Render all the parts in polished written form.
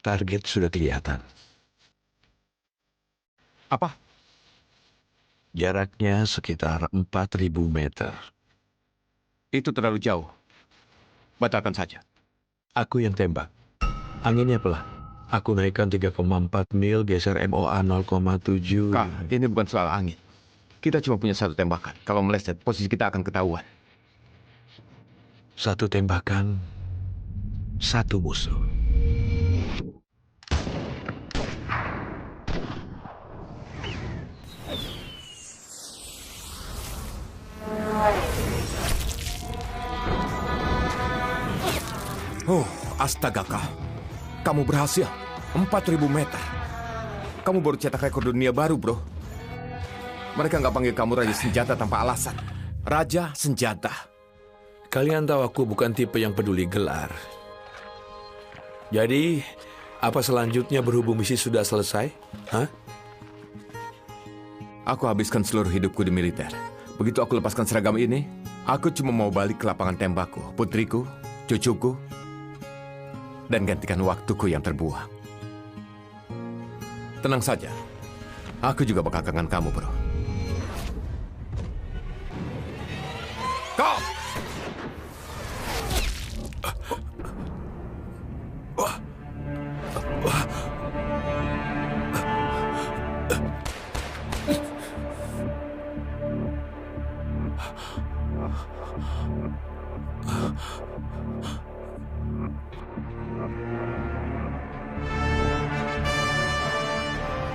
Target sudah kelihatan. Apa? Jaraknya sekitar 4.000 meter. Itu terlalu jauh. Batalkan saja. Aku yang tembak. Anginnya pelan. Aku naikkan 3,4 mil, geser MOA 0,7. Kak, ini bukan soal angin. Kita cuma punya satu tembakan. Kalau meleset, posisi kita akan ketahuan. Satu tembakan, satu musuh. Oh, astaga kak. Kamu berhasil. 4.000 meter. Kamu baru cetak rekor dunia baru, bro. Mereka nggak panggil kamu Raja Senjata tanpa alasan. Raja Senjata. Kalian tahu aku bukan tipe yang peduli gelar. Jadi, apa selanjutnya berhubung misi sudah selesai? Hah? Aku habiskan seluruh hidupku di militer. Begitu aku lepaskan seragam ini, aku cuma mau balik ke lapangan tembakku, putriku, cucuku, dan gantikan waktuku yang terbuang. Tenang saja. Aku juga bakal kangen kamu, bro. Kau!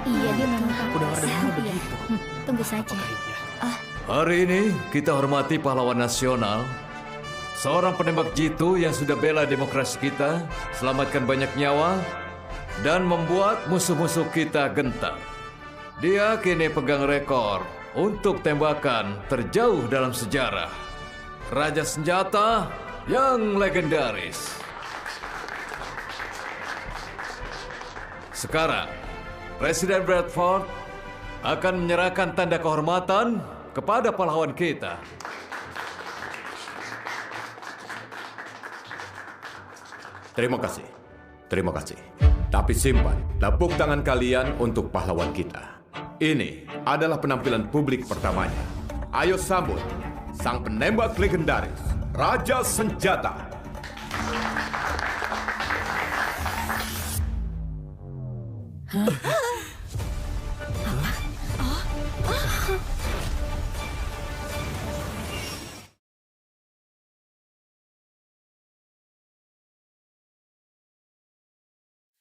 Iya, dia memang sehat ya. Tunggu saja. Hari ini kita hormati pahlawan nasional, seorang penembak jitu yang sudah bela demokrasi kita, selamatkan banyak nyawa, dan membuat musuh-musuh kita gentar. Dia kini pegang rekor untuk tembakan terjauh dalam sejarah. Raja Senjata yang legendaris. Sekarang, Presiden Bradford akan menyerahkan tanda kehormatan kepada pahlawan kita. Terima kasih. Terima kasih. Tapi simpan tepuk tangan kalian untuk pahlawan kita. Ini adalah penampilan publik pertamanya. Ayo sambut sang penembak legendaris, Raja Senjata.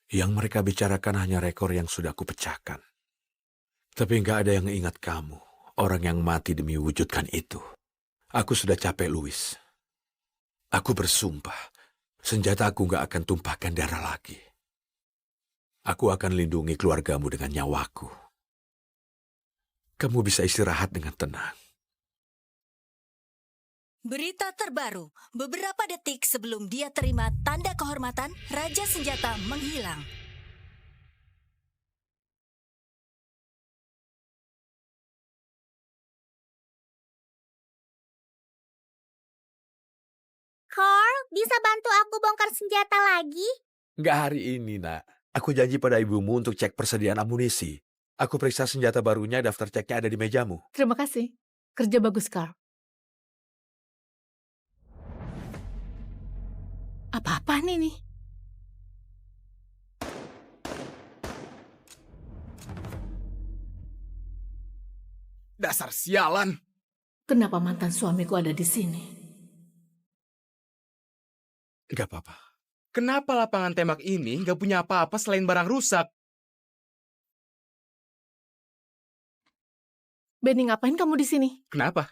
Yang mereka bicarakan hanya rekor yang sudah kupecahkan. Tapi nggak ada yang ingat kamu, orang yang mati demi wujudkan itu. Aku sudah capek, Louis. Aku bersumpah, senjata aku nggak akan tumpahkan darah lagi. Aku akan lindungi keluargamu dengan nyawaku. Kamu bisa istirahat dengan tenang. Berita terbaru, beberapa detik sebelum dia terima tanda kehormatan, Raja Senjata menghilang. Carl, bisa bantu aku bongkar senjata lagi? Nggak hari ini, nak. Aku janji pada ibumu untuk cek persediaan amunisi. Aku periksa senjata barunya, daftar ceknya ada di mejamu. Terima kasih. Kerja bagus, Carl. Apa-apaan ini? Dasar sialan. Kenapa mantan suamiku ada di sini? Nggak apa-apa. Kenapa lapangan tembak ini nggak punya apa-apa selain barang rusak? Benny, ngapain kamu di sini? Kenapa?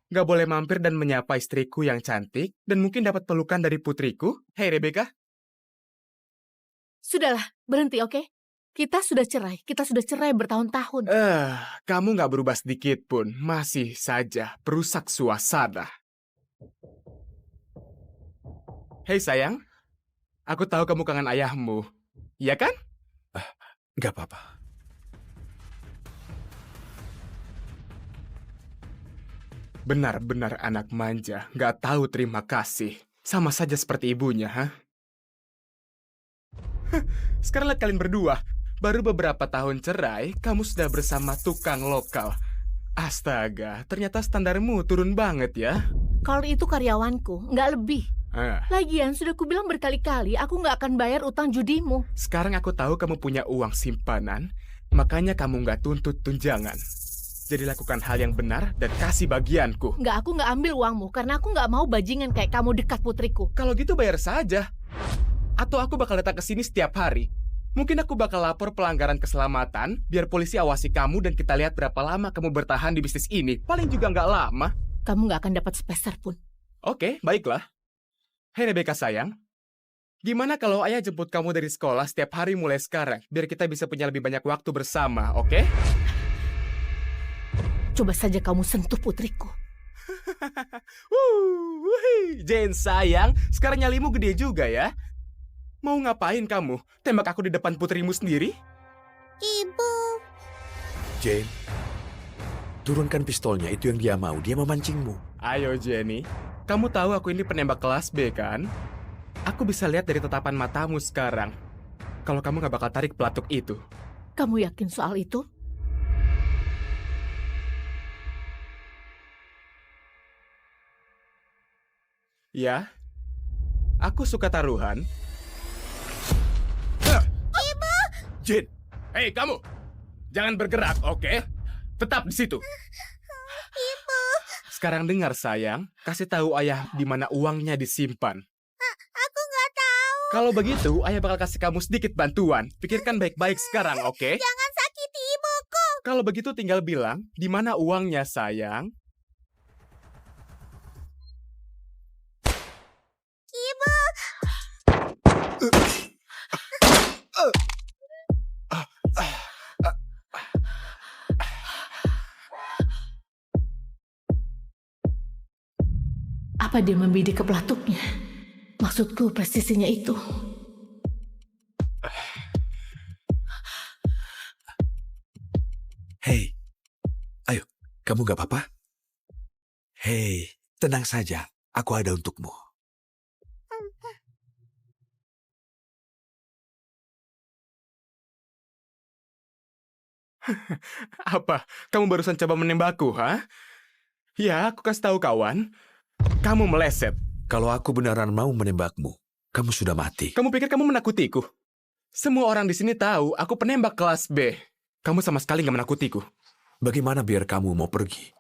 Nggak boleh mampir dan menyapa istriku yang cantik dan mungkin dapat pelukan dari putriku? Hei, Rebecca. Sudahlah, berhenti, oke? Kita sudah cerai bertahun-tahun. Kamu nggak berubah sedikit pun. Masih saja perusak suasana. Hei sayang, aku tahu kamu kangen ayahmu. Iya kan? Nggak apa-apa. Benar-benar anak manja, nggak tahu terima kasih. Sama saja seperti ibunya, ha? Sekarang lihat kalian berdua. Baru beberapa tahun cerai, kamu sudah bersama tukang lokal. Astaga, ternyata standarmu turun banget ya. Carl itu karyawanku, nggak lebih. Ah. Lagian sudah kubilang berkali-kali, aku nggak akan bayar utang judimu. Sekarang aku tahu kamu punya uang simpanan, makanya kamu nggak tuntut tunjangan. Jadi lakukan hal yang benar dan kasih bagianku. Nggak, aku nggak ambil uangmu, karena aku nggak mau bajingan kayak kamu dekat putriku. Kalau gitu bayar saja. Atau aku bakal datang ke sini setiap hari. Mungkin aku bakal lapor pelanggaran keselamatan, biar polisi awasi kamu dan kita lihat berapa lama kamu bertahan di bisnis ini. Paling juga nggak lama. Kamu nggak akan dapat sepeser pun. Oke, baiklah. Hei Rebecca sayang, gimana kalau ayah jemput kamu dari sekolah setiap hari mulai sekarang, biar kita bisa punya lebih banyak waktu bersama, oke? Coba saja kamu sentuh putriku. Jane sayang, sekarang nyalimu gede juga ya. Mau ngapain kamu? Tembak aku di depan putrimu sendiri? Ibu. Jane, turunkan pistolnya, itu yang dia mau. Dia memancingmu. Ayo Jenny, kamu tahu aku ini penembak kelas B kan? Aku bisa lihat dari tatapan matamu sekarang. Kalau kamu nggak bakal tarik pelatuk itu. Kamu yakin soal itu? Ya, aku suka taruhan. Ibu. Jin, hei kamu, jangan bergerak, oke? Tetap di situ. Ibu. Sekarang dengar sayang, kasih tahu ayah di mana uangnya disimpan. Aku nggak tahu. Kalau begitu, ayah bakal kasih kamu sedikit bantuan. Pikirkan baik-baik sekarang, oke? Jangan sakiti ibuku. Kalau begitu tinggal bilang di mana uangnya sayang. Ibu. Apa dia membidik ke pelatuknya? Maksudku presisinya itu. Hei, ayo, kamu gak apa-apa? Hei, tenang saja, aku ada untukmu. Apa? Kamu barusan coba menembakku, ha? Ya, aku kasih tahu kawan. Kamu meleset. Kalau aku beneran mau menembakmu, kamu sudah mati. Kamu pikir kamu menakutiku? Semua orang di sini tahu aku penembak kelas B. Kamu sama sekali nggak menakutiku. Bagaimana biar kamu mau pergi?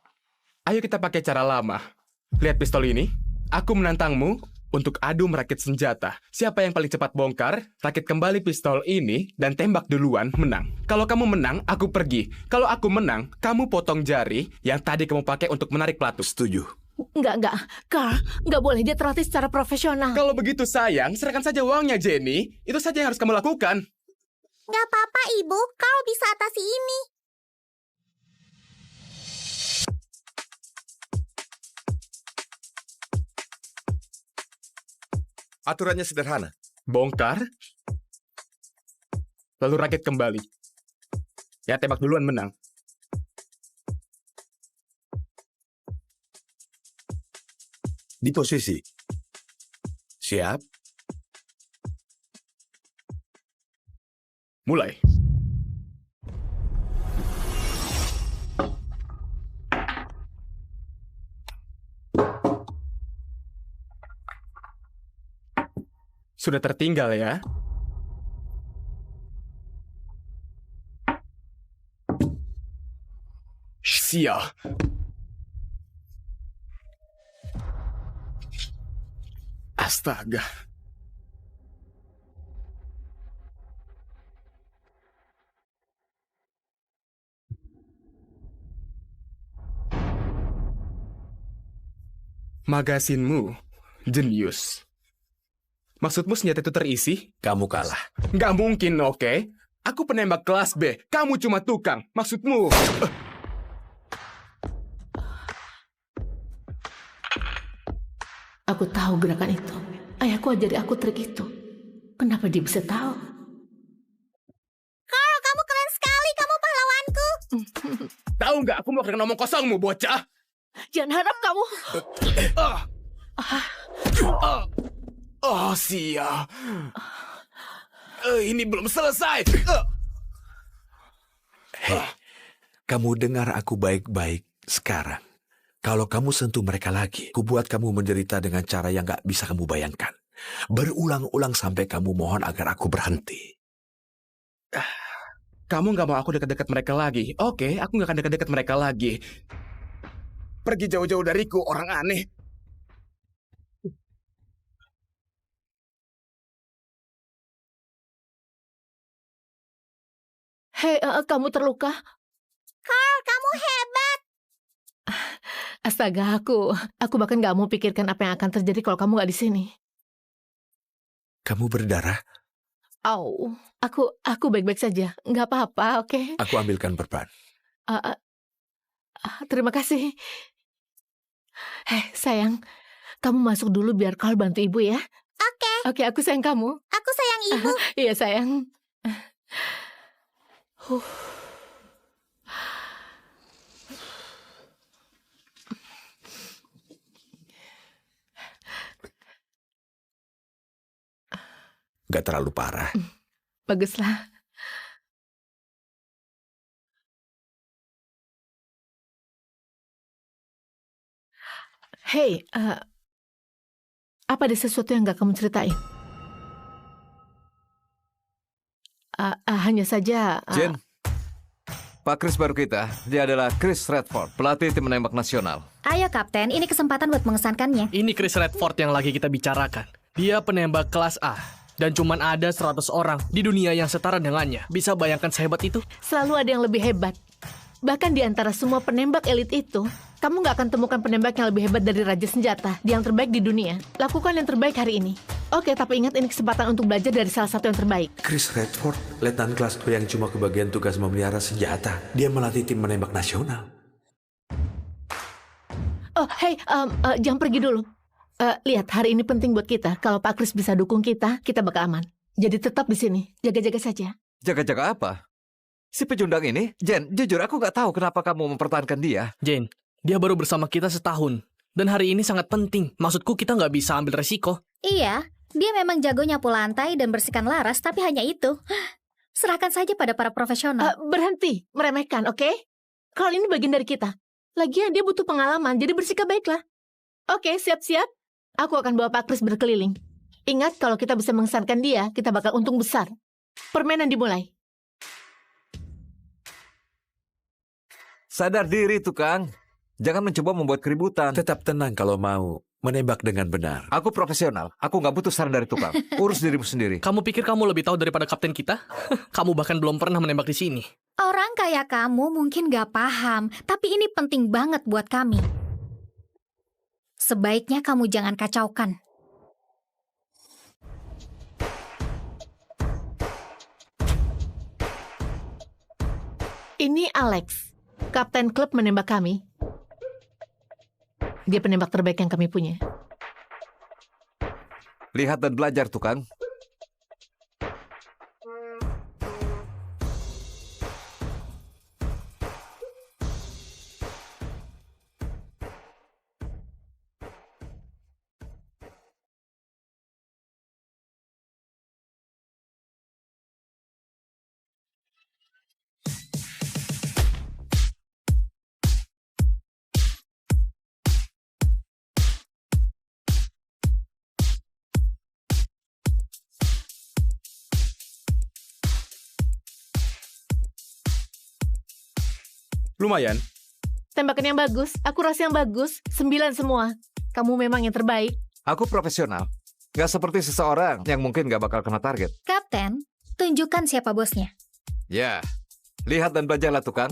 Ayo kita pakai cara lama. Lihat pistol ini. Aku menantangmu untuk adu merakit senjata. Siapa yang paling cepat bongkar, rakit kembali pistol ini, dan tembak duluan, menang. Kalau kamu menang, aku pergi. Kalau aku menang, kamu potong jari yang tadi kamu pakai untuk menarik pelatuk. Setuju. Enggak. Carl, nggak boleh dia terlatih secara profesional. Kalau begitu sayang, serahkan saja uangnya, Jenny. Itu saja yang harus kamu lakukan. Nggak apa-apa, Ibu. Kau bisa atasi ini. Aturannya sederhana. Bongkar, lalu rakit kembali. Ya, tembak duluan menang. Di posisi. Siap? Mulai. Sudah tertinggal ya. Sial. Astaga. Magasinmu jenius. Maksudmu senjata itu terisi? Kamu kalah. Nggak mungkin, oke? Aku penembak kelas B, kamu cuma tukang. Maksudmu... Aku tahu gerakan itu. Ayahku ajari aku trik itu. Kenapa dia bisa tahu? Carl, kamu keren sekali. Kamu pahlawanku. Tahu nggak aku mau ngomong kosongmu, bocah? Jangan harap kamu... Oh, sial. Ini belum selesai. Hei, kamu dengar aku baik-baik sekarang. Kalau kamu sentuh mereka lagi, ku buat kamu menderita dengan cara yang gak bisa kamu bayangkan. Berulang-ulang sampai kamu mohon agar aku berhenti. Kamu nggak mau aku dekat-dekat mereka lagi? Oke, aku nggak akan dekat-dekat mereka lagi. Pergi jauh-jauh dariku, orang aneh. Hei, kamu terluka? Carl, kamu hebat. Astaga, aku bahkan nggak mau pikirkan apa yang akan terjadi kalau kamu nggak di sini. Kamu berdarah? Au, aku baik-baik saja, nggak apa-apa, oke? Aku ambilkan perban. Terima kasih. Hei, sayang, kamu masuk dulu biar Carl bantu ibu ya. Oke, Oke, aku sayang kamu. aku sayang ibu. Iya, sayang. Gak terlalu parah. Baguslah. Hei, apa ada sesuatu yang gak kamu ceritain? Hanya saja... Jen, Pak Chris baru kita. Dia adalah Chris Redford, pelatih tim menembak nasional. Ayo Kapten, ini kesempatan buat mengesankannya. Ini Chris Redford yang lagi kita bicarakan. Dia penembak kelas A. Dan cuman ada 100 orang di dunia yang setara dengannya. Bisa bayangkan sehebat itu? Selalu ada yang lebih hebat. Bahkan di antara semua penembak elit itu, kamu nggak akan temukan penembak yang lebih hebat dari Raja Senjata, yang terbaik di dunia. Lakukan yang terbaik hari ini. Oke, tapi ingat ini kesempatan untuk belajar dari salah satu yang terbaik. Chris Redford, letnan kelas 2 yang cuma kebagian tugas memelihara senjata. Dia melatih tim menembak nasional. Oh, hei, jangan pergi dulu. Lihat, hari ini penting buat kita. Kalau Pak Chris bisa dukung kita, kita bakal aman. Jadi tetap di sini, jaga-jaga saja. Jaga-jaga apa? Si pecundang ini? Jen, jujur aku nggak tahu kenapa kamu mempertahankan dia. Jane, dia baru bersama kita setahun. Dan hari ini sangat penting. Maksudku kita nggak bisa ambil resiko. Iya, dia memang jago nyapu lantai dan bersihkan laras, tapi hanya itu. Serahkan saja pada para profesional. Berhenti meremehkan, oke? Kalau ini bagian dari kita. Lagian dia butuh pengalaman, jadi bersikap baiklah. Oke, siap-siap. Aku akan bawa Pak Chris berkeliling. Ingat, kalau kita bisa mengesankan dia, kita bakal untung besar. Permainan dimulai. Sadar diri, tukang. Jangan mencoba membuat keributan. Tetap tenang kalau mau menembak dengan benar. Aku profesional. Aku nggak butuh saran dari tukang. Urus dirimu sendiri. Kamu pikir kamu lebih tahu daripada kapten kita? Kamu bahkan belum pernah menembak di sini. Orang kayak kamu mungkin gak paham, tapi ini penting banget buat kami. Sebaiknya kamu jangan kacaukan. Ini Alex, kapten klub menembak kami. Dia penembak terbaik yang kami punya. Lihat dan belajar, tukang. Lumayan. Tembakan yang bagus, akurasi yang bagus, 9 semua. Kamu memang yang terbaik. Aku profesional. Nggak seperti seseorang yang mungkin nggak bakal kena target. Kapten, tunjukkan siapa bosnya. Ya, lihat dan belajarlah, tukang.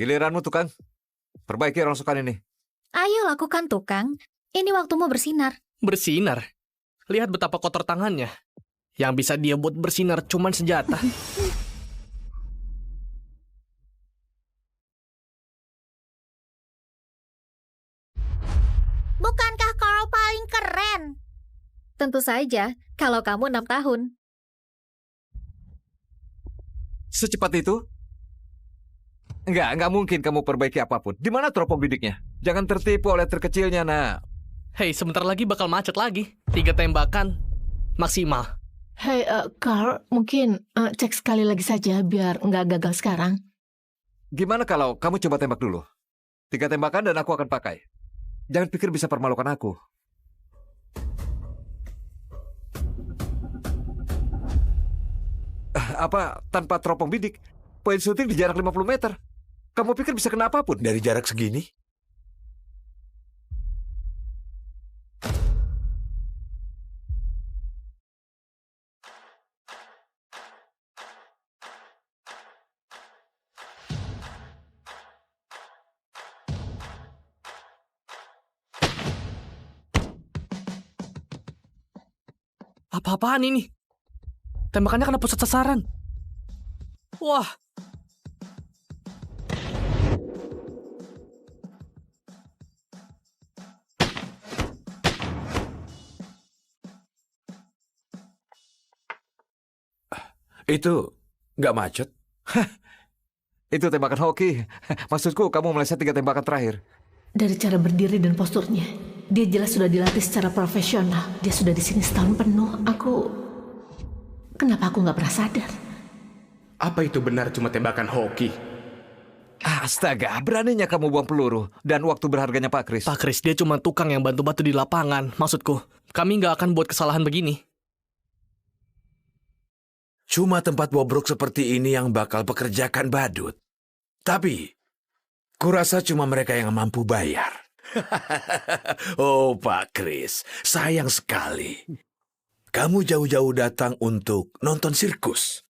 Giliranmu, tukang. Perbaiki rongsokan ini. Ayo lakukan, tukang. Ini waktumu bersinar. Bersinar? Lihat betapa kotor tangannya. Yang bisa dia buat bersinar cuman senjata. Bukankah Carl paling keren? Tentu saja, kalau kamu 6 tahun. Secepat itu? Nggak mungkin kamu perbaiki apapun. Di mana teropong bidiknya? Jangan tertipu oleh terkecilnya, nak. Hei, sebentar lagi bakal macet lagi. 3 tembakan maksimal. Hei, Carl, mungkin cek sekali lagi saja biar nggak gagal sekarang. Gimana kalau kamu coba tembak dulu? 3 tembakan dan aku akan pakai. Jangan pikir bisa permalukan aku. Apa, tanpa teropong bidik? Poin syuting di jarak 50 meter. Kamu pikir bisa kena apapun? Dari jarak segini? Apa-apaan ini? Tembakannya kena pusat sasaran. Wah. Itu nggak macet. Itu tembakan hoki. Maksudku, kamu meleset 3 tembakan terakhir. Dari cara berdiri dan posturnya, dia jelas sudah dilatih secara profesional. Dia sudah di sini setahun penuh. Kenapa aku nggak pernah sadar? Apa itu benar cuma tembakan hoki? Astaga, beraninya kamu buang peluru. Dan waktu berharganya Pak Kris. Pak Kris, dia cuma tukang yang bantu-bantu di lapangan. Maksudku, kami nggak akan buat kesalahan begini. Cuma tempat bobrok seperti ini yang bakal pekerjakan badut. Tapi, kurasa cuma mereka yang mampu bayar. Oh, Pak Kris, sayang sekali. Kamu jauh-jauh datang untuk nonton sirkus.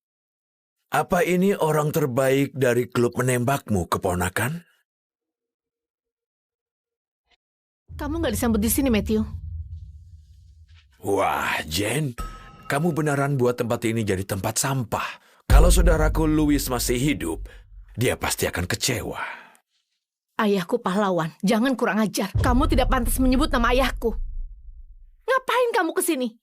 Apa ini orang terbaik dari klub menembakmu, keponakan? Kamu nggak disambut di sini, Matthew. Wah, Jen, kamu beneran buat tempat ini jadi tempat sampah. Kalau saudaraku Louis masih hidup, dia pasti akan kecewa. Ayahku pahlawan, jangan kurang ajar. Kamu tidak pantas menyebut nama ayahku. Ngapain kamu kesini?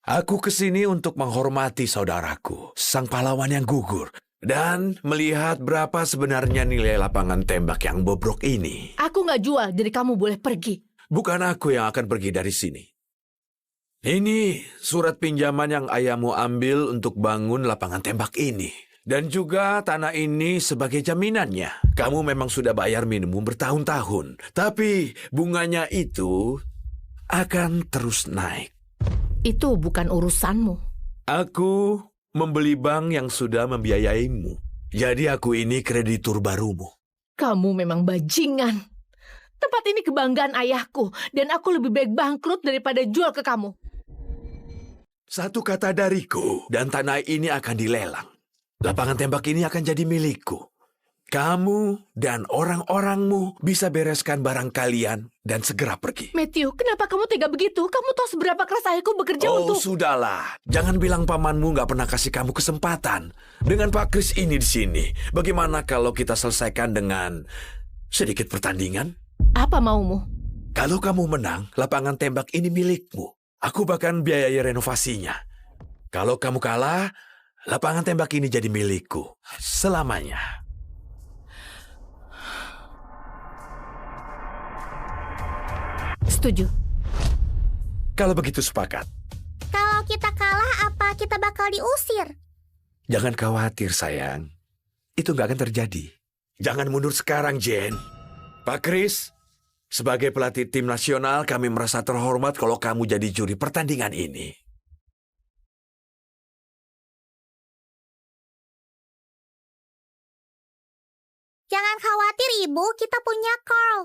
Aku kesini untuk menghormati saudaraku, sang pahlawan yang gugur, dan melihat berapa sebenarnya nilai lapangan tembak yang bobrok ini. Aku nggak jual, jadi kamu boleh pergi. Bukan aku yang akan pergi dari sini. Ini surat pinjaman yang ayahmu ambil untuk bangun lapangan tembak ini. Dan juga tanah ini sebagai jaminannya. Kamu memang sudah bayar minimum bertahun-tahun. Tapi bunganya itu akan terus naik. Itu bukan urusanmu. Aku membeli bank yang sudah membiayaimu. Jadi aku ini kreditur barumu. Kamu memang bajingan. Tempat ini kebanggaan ayahku. Dan aku lebih baik bangkrut daripada jual ke kamu. Satu kata dariku, dan tanah ini akan dilelang. Lapangan tembak ini akan jadi milikku. Kamu dan orang-orangmu bisa bereskan barang kalian dan segera pergi. Matthew, kenapa kamu tega begitu? Kamu tahu seberapa keras ayahku bekerja Oh, untuk... sudahlah. Jangan bilang pamanmu nggak pernah kasih kamu kesempatan. Dengan Pak Kris ini di sini, bagaimana kalau kita selesaikan dengan sedikit pertandingan? Apa maumu? Kalau kamu menang, lapangan tembak ini milikmu. Aku bahkan biayai renovasinya. Kalau kamu kalah, lapangan tembak ini jadi milikku selamanya. Setuju. Kalau begitu sepakat. Kalau kita kalah, apa kita bakal diusir? Jangan khawatir, sayang. Itu nggak akan terjadi. Jangan mundur sekarang, Jen. Pak Kris, sebagai pelatih tim nasional, kami merasa terhormat kalau kamu jadi juri pertandingan ini. Jangan khawatir, Ibu. Kita punya Carl.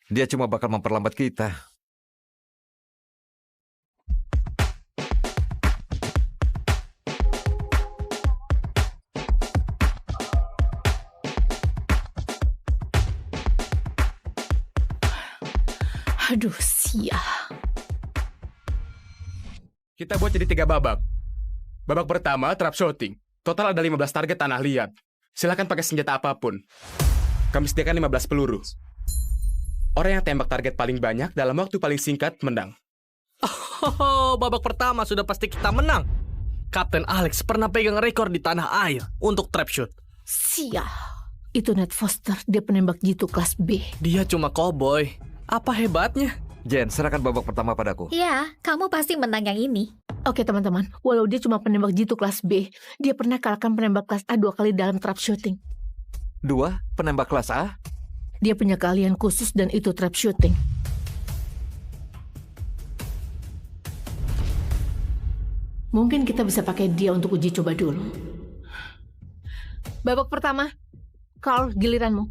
Dia cuma bakal memperlambat kita. Aduh, sia. Kita buat jadi 3 babak. Babak pertama, trap shooting. Total ada 15 target tanah liat. Silakan pakai senjata apapun. Kami sediakan 15 peluru. Orang yang tembak target paling banyak dalam waktu paling singkat menang. Oh, babak pertama sudah pasti kita menang. Kapten Alex pernah pegang rekor di tanah air untuk trap shoot. Sia. Itu Ned Foster, dia penembak jitu kelas B. Dia cuma koboi. Apa hebatnya? Jen, serahkan babak pertama padaku. Ya, kamu pasti menang yang ini. Oke teman-teman, walau dia cuma penembak jitu kelas B, dia pernah kalahkan penembak kelas A 2 kali dalam trap shooting. 2, penembak kelas A. Dia punya keahlian khusus dan itu trap shooting. Mungkin kita bisa pakai dia untuk uji coba dulu. Babak pertama, Carl, giliranmu.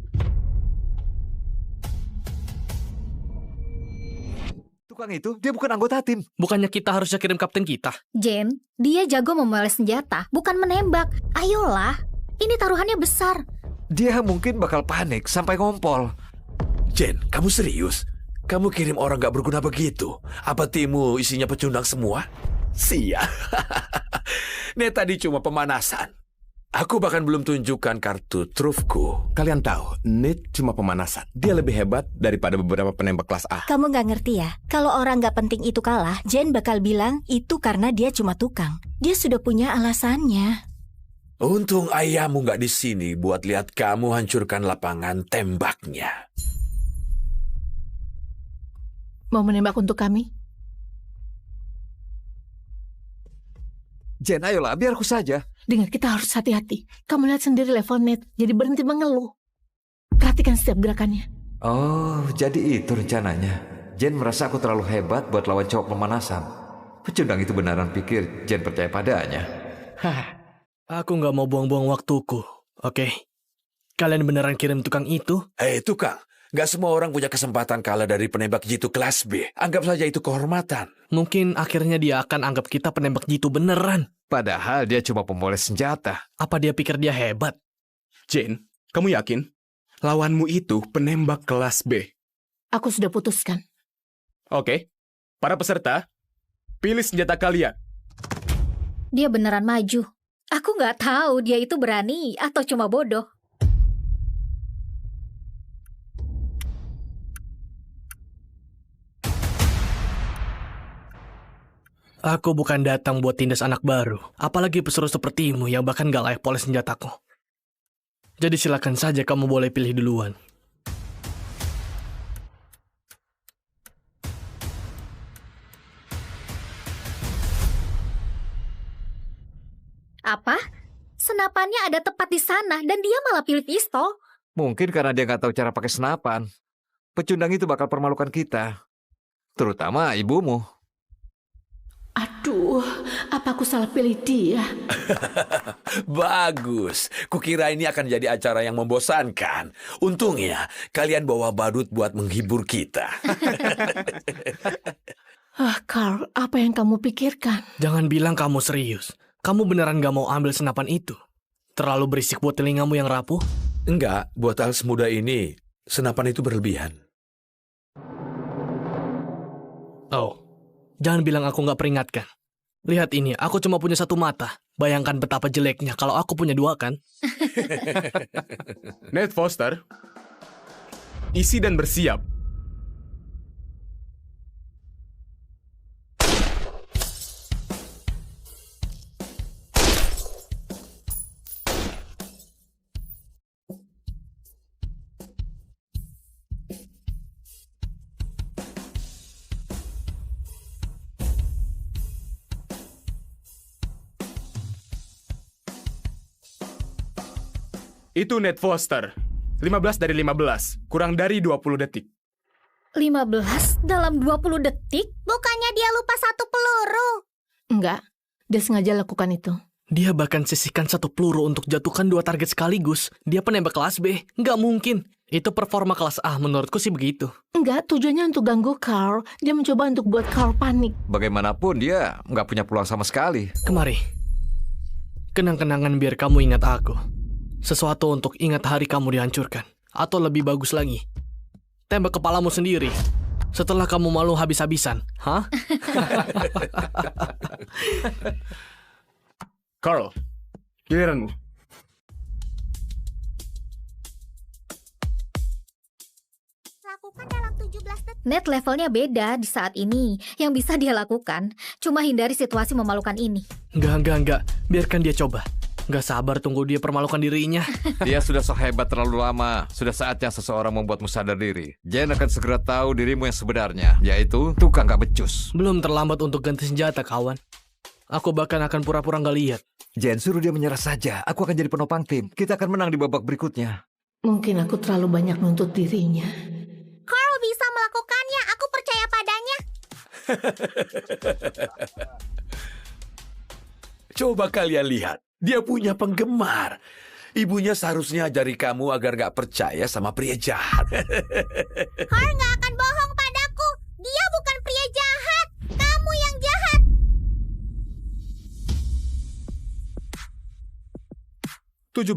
Tukang itu, dia bukan anggota tim. Bukannya kita harusnya kirim kapten kita? Jen, dia jago memoles senjata, bukan menembak. Ayolah, ini taruhannya besar. Dia mungkin bakal panik sampai ngompol. Jen, kamu serius? Kamu kirim orang gak berguna begitu? Apa timmu isinya pecundang semua? Sia. Nih tadi cuma pemanasan. Aku bahkan belum tunjukkan kartu trufku. Kalian tahu, Ned cuma pemanasan. Dia lebih hebat daripada beberapa penembak kelas A. Kamu nggak ngerti ya? Kalau orang nggak penting itu kalah, Jen bakal bilang itu karena dia cuma tukang. Dia sudah punya alasannya. Untung ayahmu gak di sini buat lihat kamu hancurkan lapangan tembaknya. Mau menembak untuk kami? Jen, ayolah, biar aku saja. Dengar, kita harus hati-hati. Kamu lihat sendiri level Ned, jadi berhenti mengeluh. Perhatikan setiap gerakannya. Oh, jadi itu rencananya. Jen merasa aku terlalu hebat buat lawan cowok pemanasan. Pecundang itu beneran pikir Jen percaya padanya. Aku nggak mau buang-buang waktuku, oke? Kalian beneran kirim tukang itu? Tukang, gak semua orang punya kesempatan kalah dari penembak jitu kelas B. Anggap saja itu kehormatan. Mungkin akhirnya dia akan anggap kita penembak jitu beneran. Padahal dia cuma pemoles senjata. Apa dia pikir dia hebat? Jane, kamu yakin? Lawanmu itu penembak kelas B. Aku sudah putuskan. Oke, para peserta, pilih senjata kalian. Dia beneran maju. Aku nggak tahu dia itu berani atau cuma bodoh. Aku bukan datang buat tindas anak baru, apalagi pesuruh sepertimu yang bahkan gak layak poles senjataku. Jadi silakan saja kamu boleh pilih duluan. Apa? Senapannya ada tepat di sana dan dia malah pilih pistol. Mungkin karena dia nggak tahu cara pakai senapan. Pecundang itu bakal permalukan kita. Terutama ibumu. Aduh, apa aku salah pilih dia? Bagus. Kukira ini akan jadi acara yang membosankan. Untungnya, kalian bawa badut buat menghibur kita. Carl, apa yang kamu pikirkan? Jangan bilang kamu serius. Kamu beneran gak mau ambil senapan itu? Terlalu berisik buat telingamu yang rapuh? Enggak, buat hal semudah ini, senapan itu berlebihan. Oh, jangan bilang aku gak peringatkan. Lihat ini, aku cuma punya satu mata. Bayangkan betapa jeleknya kalau aku punya dua, kan? Ned Foster, isi dan bersiap. Itu Ned Foster. 15 dari 15. Kurang dari 20 detik. 15 dalam 20 detik? Bukannya dia lupa satu peluru? Enggak, dia sengaja lakukan itu. Dia bahkan sisihkan satu peluru untuk jatuhkan dua target sekaligus. Dia penembak kelas B. Nggak mungkin. Itu performa kelas A, menurutku sih begitu. Enggak, tujuannya untuk ganggu Carl. Dia mencoba untuk buat Carl panik. Bagaimanapun dia nggak punya peluang sama sekali. Kemari. Kenang-kenangan biar kamu ingat aku. Sesuatu untuk ingat hari kamu dihancurkan. Atau lebih bagus lagi, tembak kepalamu sendiri. Setelah kamu malu habis-habisan. Hah? Carl, giliranmu. Lakukan dalam 17 detik. Ned levelnya beda di saat ini. Yang bisa dia lakukan cuma hindari situasi memalukan ini. Enggak. Biarkan dia coba. Gak sabar tunggu dia permalukan dirinya. Dia sudah so hebat terlalu lama. Sudah saatnya seseorang membuatmu sadar diri. Jen akan segera tahu dirimu yang sebenarnya, yaitu tukang gak becus. Belum terlambat untuk ganti senjata, kawan. Aku bahkan akan pura-pura gak lihat. Jen, suruh dia menyerah saja. Aku akan jadi penopang tim. Kita akan menang di babak berikutnya. Mungkin aku terlalu banyak nuntut dirinya. Carl bisa melakukannya. Aku percaya padanya. Coba kalian lihat, dia punya penggemar. Ibunya seharusnya ajari kamu agar gak percaya sama pria jahat. Carl nggak akan bohong padaku. Dia bukan pria jahat. Kamu yang jahat. 17.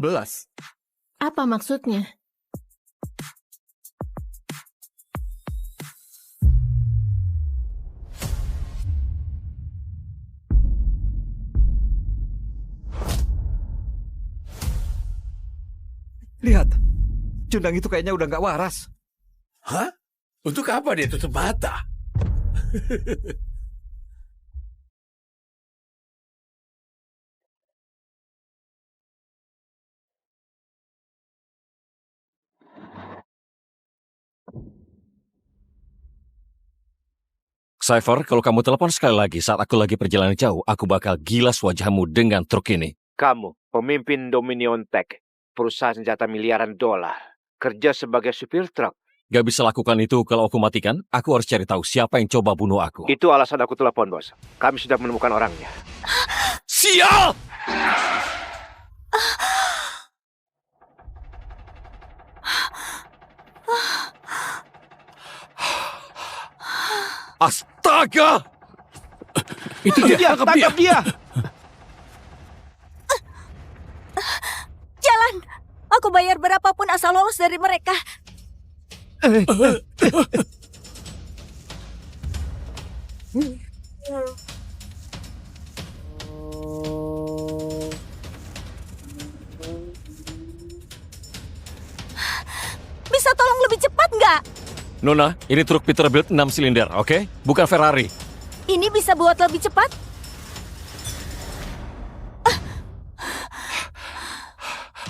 Apa maksudnya? Lihat, Cundang itu kayaknya udah gak waras. Hah? Untuk apa dia tutup mata? Cypher, kalau kamu telepon sekali lagi saat aku lagi perjalanan jauh, aku bakal gilas wajahmu dengan truk ini. Kamu, pemimpin Dominion Tech, perusahaan senjata miliaran dolar, kerja sebagai supir truk. Gak bisa lakukan itu kalau aku matikan. Aku harus cari tahu siapa yang coba bunuh aku. Itu alasan aku telepon, bos. Kami sudah menemukan orangnya. Sial! Astaga! Itu dia, tangkap dia! Jalan! Aku bayar berapapun asal lolos dari mereka. Bisa tolong lebih cepat nggak? Nona, ini truk Peterbilt 6 silinder, oke? Bukan Ferrari. Ini bisa buat lebih cepat?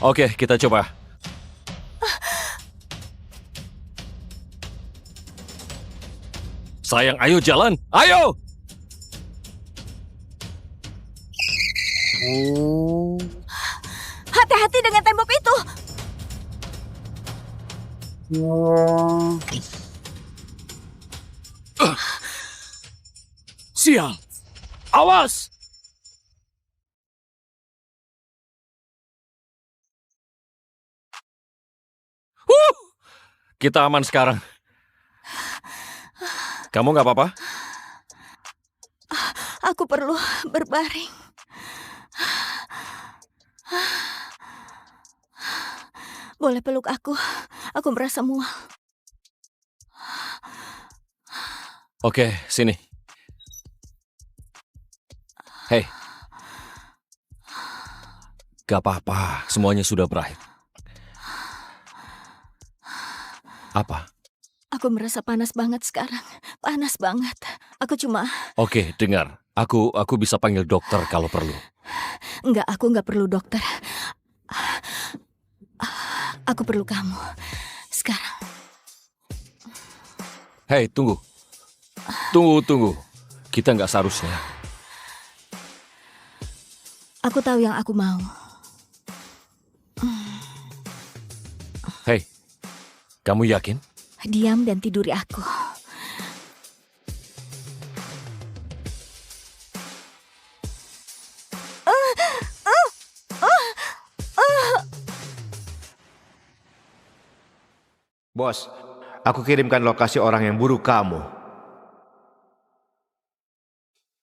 Oke, kita coba. Sayang, ayo jalan. Ayo! Hati-hati dengan tembok itu. Sial! Awas! Kita aman sekarang. Kamu nggak apa-apa? Aku perlu berbaring. Boleh peluk aku? Aku merasa mual. Oke, sini. Hei. Gak apa-apa, semuanya sudah berakhir. Apa? Aku merasa panas banget sekarang. Panas banget. Aku cuma... Oke, dengar. Aku bisa panggil dokter kalau perlu. Enggak, aku nggak perlu dokter. Aku perlu kamu. Sekarang. Hei, tunggu. Tunggu. Kita nggak seharusnya. Aku tahu yang aku mau. Hei, kamu yakin? Diam dan tiduri aku. Bos, aku kirimkan lokasi orang yang bunuh kamu.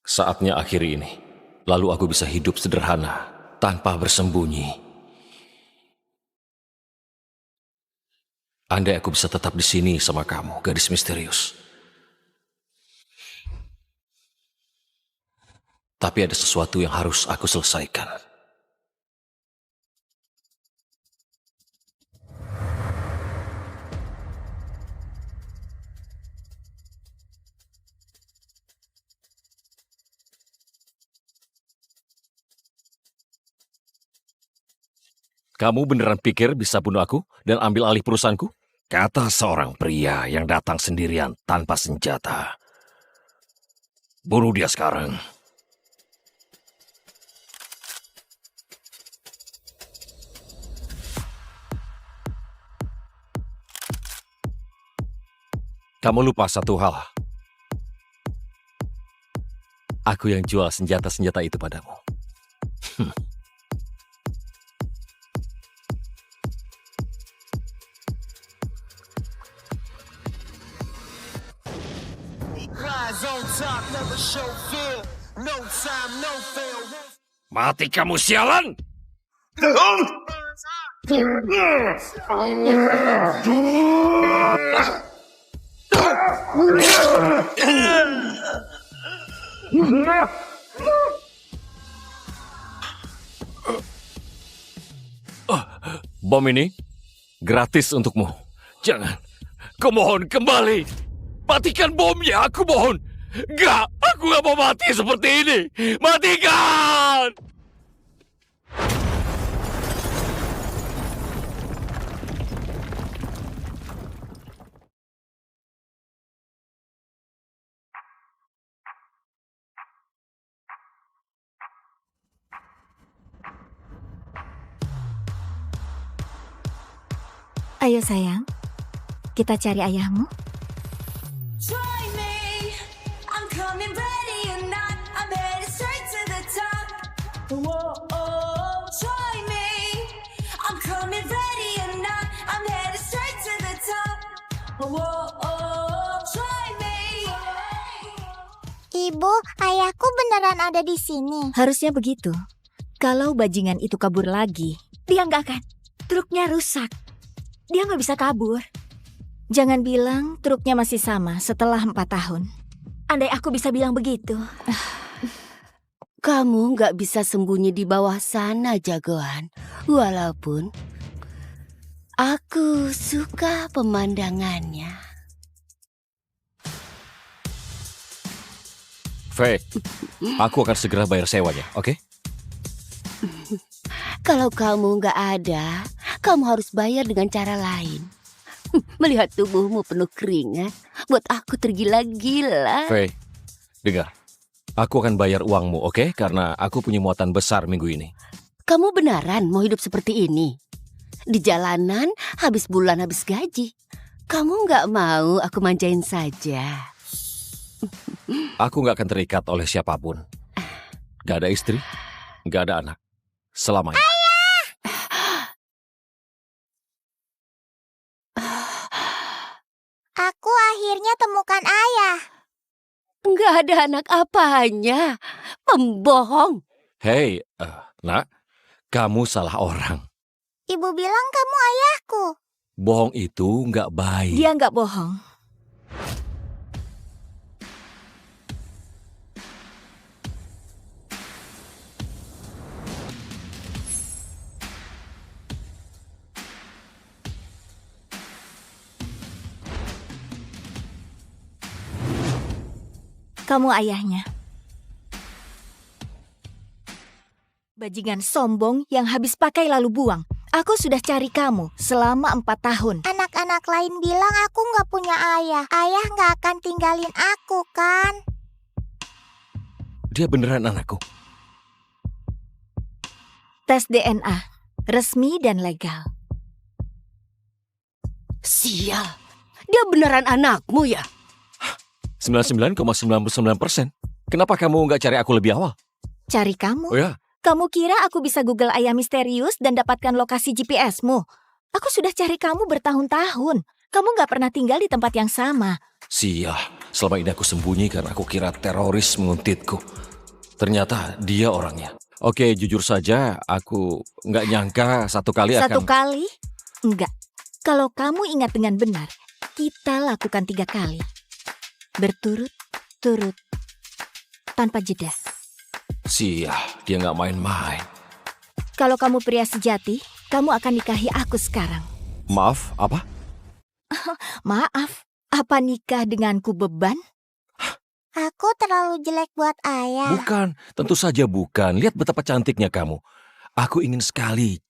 Saatnya akhiri ini. Lalu aku bisa hidup sederhana, tanpa bersembunyi. Andai aku bisa tetap di sini sama kamu, gadis misterius. Tapi ada sesuatu yang harus aku selesaikan. Kamu beneran pikir bisa bunuh aku dan ambil alih perusahaanku? Kata seorang pria yang datang sendirian tanpa senjata. Bunuh dia sekarang. Kamu lupa satu hal. Aku yang jual senjata-senjata itu padamu. Mati kamu sialan! Bom ini gratis untukmu. Jangan. Kumohon kembali. Matikan bomnya, aku mohon. Enggak, aku gak mau mati seperti ini. Matikan! Ayo sayang, kita cari ayahmu. Ibu, ayahku beneran ada di sini. Harusnya begitu. Kalau bajingan itu kabur lagi, dia nggak akan. Truknya rusak. Dia nggak bisa kabur. Jangan bilang truknya masih sama setelah 4 tahun. Andai aku bisa bilang begitu. Kamu nggak bisa sembunyi di bawah sana, jagoan. Walaupun aku suka pemandangannya. Faye, aku akan segera bayar sewanya, oke? Kalau kamu nggak ada, kamu harus bayar dengan cara lain. Melihat tubuhmu penuh keringat, buat aku tergila-gila. Faye, dengar. Aku akan bayar uangmu, oke? Karena aku punya muatan besar minggu ini. Kamu beneran mau hidup seperti ini? Di jalanan, habis bulan habis gaji. Kamu nggak mau aku manjain saja? Aku nggak akan terikat oleh siapapun. Gak ada istri, gak ada anak. Selamanya. Aku akhirnya temukan ayah. Nggak ada anak apanya. Pembohong. Hei, nak, kamu salah orang. Ibu bilang kamu ayahku. Bohong itu nggak baik. Dia nggak bohong. Kamu ayahnya. Bajingan sombong yang habis pakai lalu buang. Aku sudah cari kamu selama 4 tahun. Anak-anak lain bilang aku nggak punya ayah. Ayah nggak akan tinggalin aku, kan? Dia beneran anakku. Tes DNA, resmi dan legal. Sial, dia beneran anakmu ya? 99,99%. Kenapa kamu nggak cari aku lebih awal? Cari kamu? Oh ya? Kamu kira aku bisa Google ayah misterius dan dapatkan lokasi GPS-mu? Aku sudah cari kamu bertahun-tahun. Kamu nggak pernah tinggal di tempat yang sama. Sial, selama ini aku sembunyi karena aku kira teroris menguntitku. Ternyata dia orangnya. Oke, jujur saja, aku nggak nyangka satu kali akan... Satu kali? Enggak. Kalau kamu ingat dengan benar, kita lakukan 3 kali. Berturut-turut. Tanpa jeda. Sial, dia nggak main-main. Kalau kamu pria sejati, kamu akan nikahi aku sekarang. Maaf, apa? Maaf, apa nikah denganku beban? Aku terlalu jelek buat ayah. Bukan, tentu saja bukan. Lihat betapa cantiknya kamu. Aku ingin sekali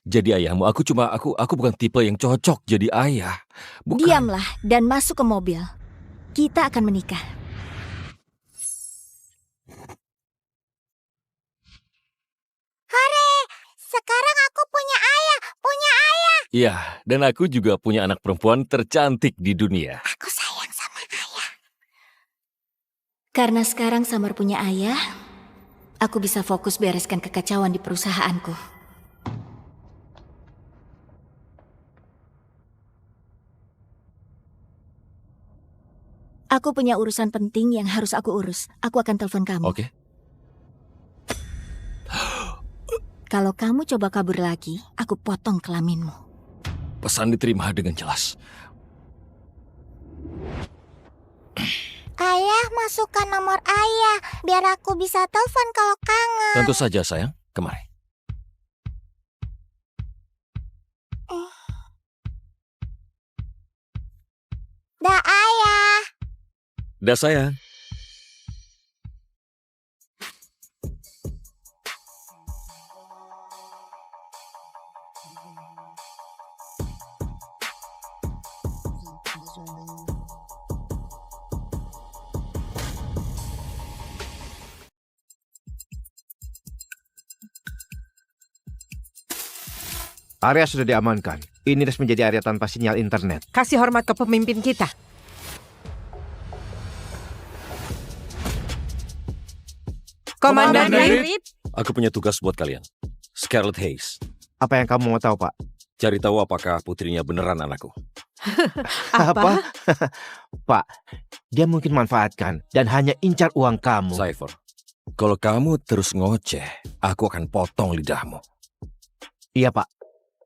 jadi ayahmu. Aku bukan tipe yang cocok jadi ayah. Bukan. Diamlah dan masuk ke mobil. Kita akan menikah. Hore, sekarang aku punya ayah. Iya, dan aku juga punya anak perempuan tercantik di dunia. Aku sayang sama ayah. Karena sekarang Summer punya ayah, aku bisa fokus bereskan kekacauan di perusahaanku. Aku punya urusan penting yang harus aku urus. Aku akan telepon kamu. Oke. Kalau kamu coba kabur lagi, aku potong kelaminmu. Pesan diterima dengan jelas. Ayah, masukkan nomor ayah biar aku bisa telepon kalau kangen. Tentu saja, sayang. Kemari. Dah, ayah. Dah, sayang. Area sudah diamankan. Ini resmi menjadi area tanpa sinyal internet. Kasih hormat ke pemimpin kita. Komandan David. Aku punya tugas buat kalian. Scarlet Hayes. Apa yang kamu mau tahu, Pak? Cari tahu apakah putrinya beneran anakku. Apa? Pak, dia mungkin manfaatkan dan hanya incar uang kamu. Cypher, kalau kamu terus ngoceh, aku akan potong lidahmu. Iya, Pak.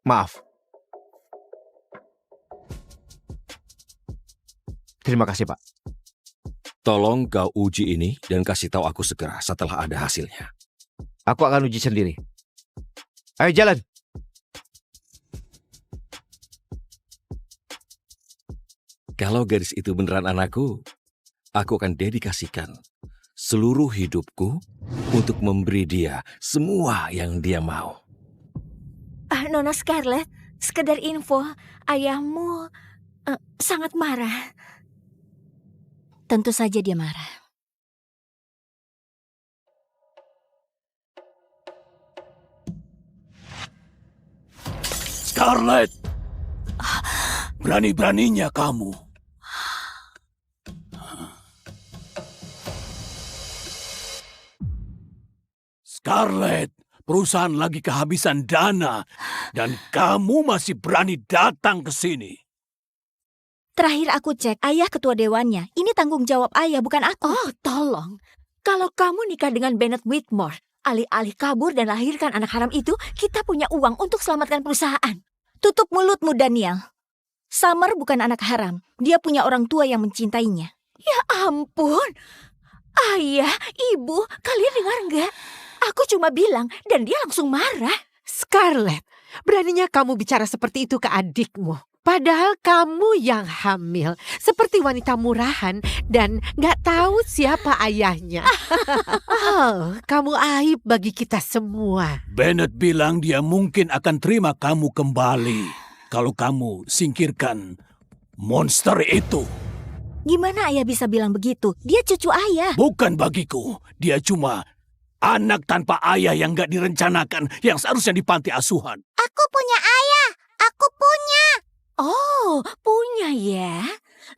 Maaf. Terima kasih, Pak. Tolong kau uji ini dan kasih tahu aku segera setelah ada hasilnya. Aku akan uji sendiri. Ayo jalan. Kalau gadis itu beneran anakku, aku akan dedikasikan seluruh hidupku untuk memberi dia semua yang dia mau. Nona Scarlet, sekedar info, ayahmu sangat marah. Tentu saja dia marah. Scarlet, berani-beraninya kamu. Scarlet, perusahaan lagi kehabisan dana dan kamu masih berani datang ke sini. Terakhir aku cek, ayah ketua dewannya. Ini tanggung jawab ayah, bukan aku. Oh, tolong. Kalau kamu nikah dengan Bennett Whitmore, alih-alih kabur dan lahirkan anak haram itu, kita punya uang untuk selamatkan perusahaan. Tutup mulutmu, Daniel. Summer bukan anak haram. Dia punya orang tua yang mencintainya. Ya ampun. Ayah, ibu, kalian dengar nggak? Aku cuma bilang dan dia langsung marah. Scarlett, beraninya kamu bicara seperti itu ke adikmu. Padahal kamu yang hamil, seperti wanita murahan dan gak tahu siapa ayahnya. Oh, kamu aib bagi kita semua. Bennett bilang dia mungkin akan terima kamu kembali kalau kamu singkirkan monster itu. Gimana ayah bisa bilang begitu? Dia cucu ayah. Bukan bagiku, dia cuma anak tanpa ayah yang gak direncanakan, yang seharusnya di panti asuhan. Aku punya ayah, aku punya. Oh, punya ya.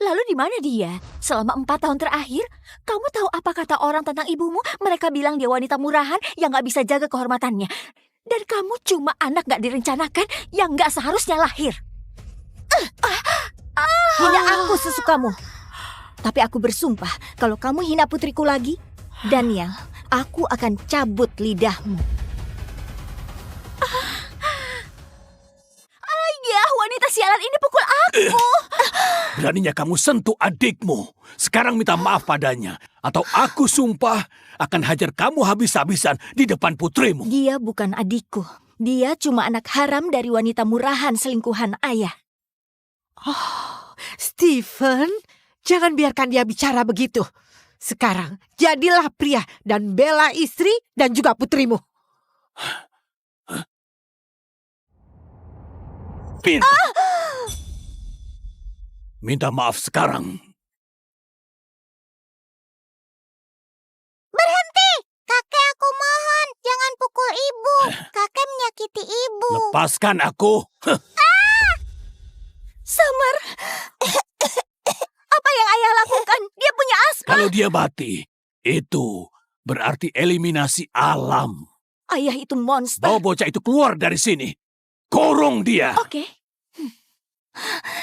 Lalu di mana dia? Selama 4 tahun terakhir, kamu tahu apa kata orang tentang ibumu? Mereka bilang dia wanita murahan yang gak bisa jaga kehormatannya. Dan kamu cuma anak gak direncanakan yang gak seharusnya lahir. Hina aku sesukamu. Tapi aku bersumpah, kalau kamu hina putriku lagi, Daniel, aku akan cabut lidahmu. Ayah, wanita sialan ini pukul aku. Beraninya kamu sentuh adikmu. Sekarang minta maaf padanya. Atau aku sumpah akan hajar kamu habis-habisan di depan putrimu. Dia bukan adikku. Dia cuma anak haram dari wanita murahan selingkuhan ayah. Oh, Stephen, jangan biarkan dia bicara begitu. Sekarang, jadilah pria dan bela istri dan juga putrimu. Pin. Minta maaf sekarang. Berhenti! Kakek, aku mohon. Jangan pukul ibu. Kakek menyakiti ibu. Lepaskan aku. Summer, apa yang ayah lakukan? Dia punya asma. Kalau dia mati, itu berarti eliminasi alam. Ayah itu monster. Bawa bocah itu keluar dari sini. Kurung dia. Oke.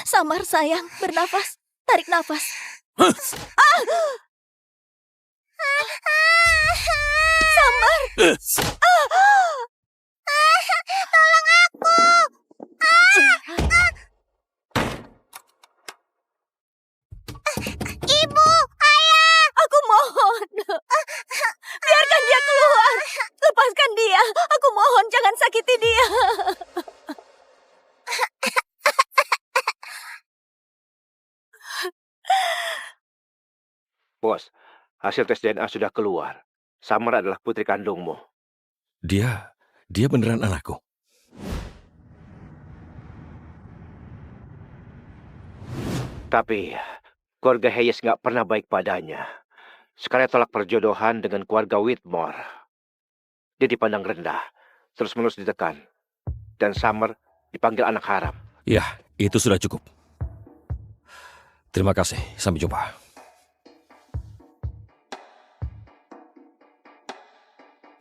Summer, sayang, bernafas. Tarik nafas. Summer. Tolong aku. Ibu, ayah. Aku mohon. Biarkan dia keluar. Lepaskan dia. Aku mohon, jangan sakiti dia. Bos, hasil tes DNA sudah keluar. Summer adalah putri kandungmu. Dia beneran anakku. Tapi keluarga Hayes nggak pernah baik padanya. Sekarang tolak perjodohan dengan keluarga Whitmore. Dia dipandang rendah, terus-menerus ditekan. Dan Summer dipanggil anak haram. Ya, itu sudah cukup. Terima kasih, sampai jumpa.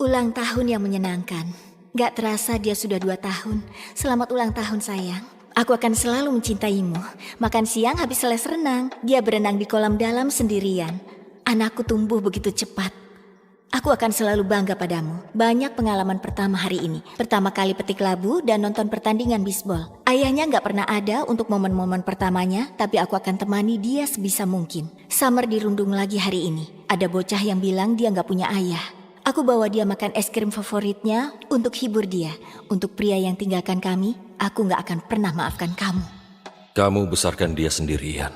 Ulang tahun yang menyenangkan. Gak terasa dia sudah 2 tahun. Selamat ulang tahun, sayang. Aku akan selalu mencintaimu. Makan siang habis les renang. Dia berenang di kolam dalam sendirian. Anakku tumbuh begitu cepat. Aku akan selalu bangga padamu. Banyak pengalaman pertama hari ini. Pertama kali petik labu dan nonton pertandingan bisbol. Ayahnya gak pernah ada untuk momen-momen pertamanya, tapi aku akan temani dia sebisa mungkin. Summer dirundung lagi hari ini. Ada bocah yang bilang dia gak punya ayah. Aku bawa dia makan es krim favoritnya untuk hibur dia. Untuk pria yang tinggalkan kami, aku gak akan pernah maafkan kamu. Kamu besarkan dia sendirian.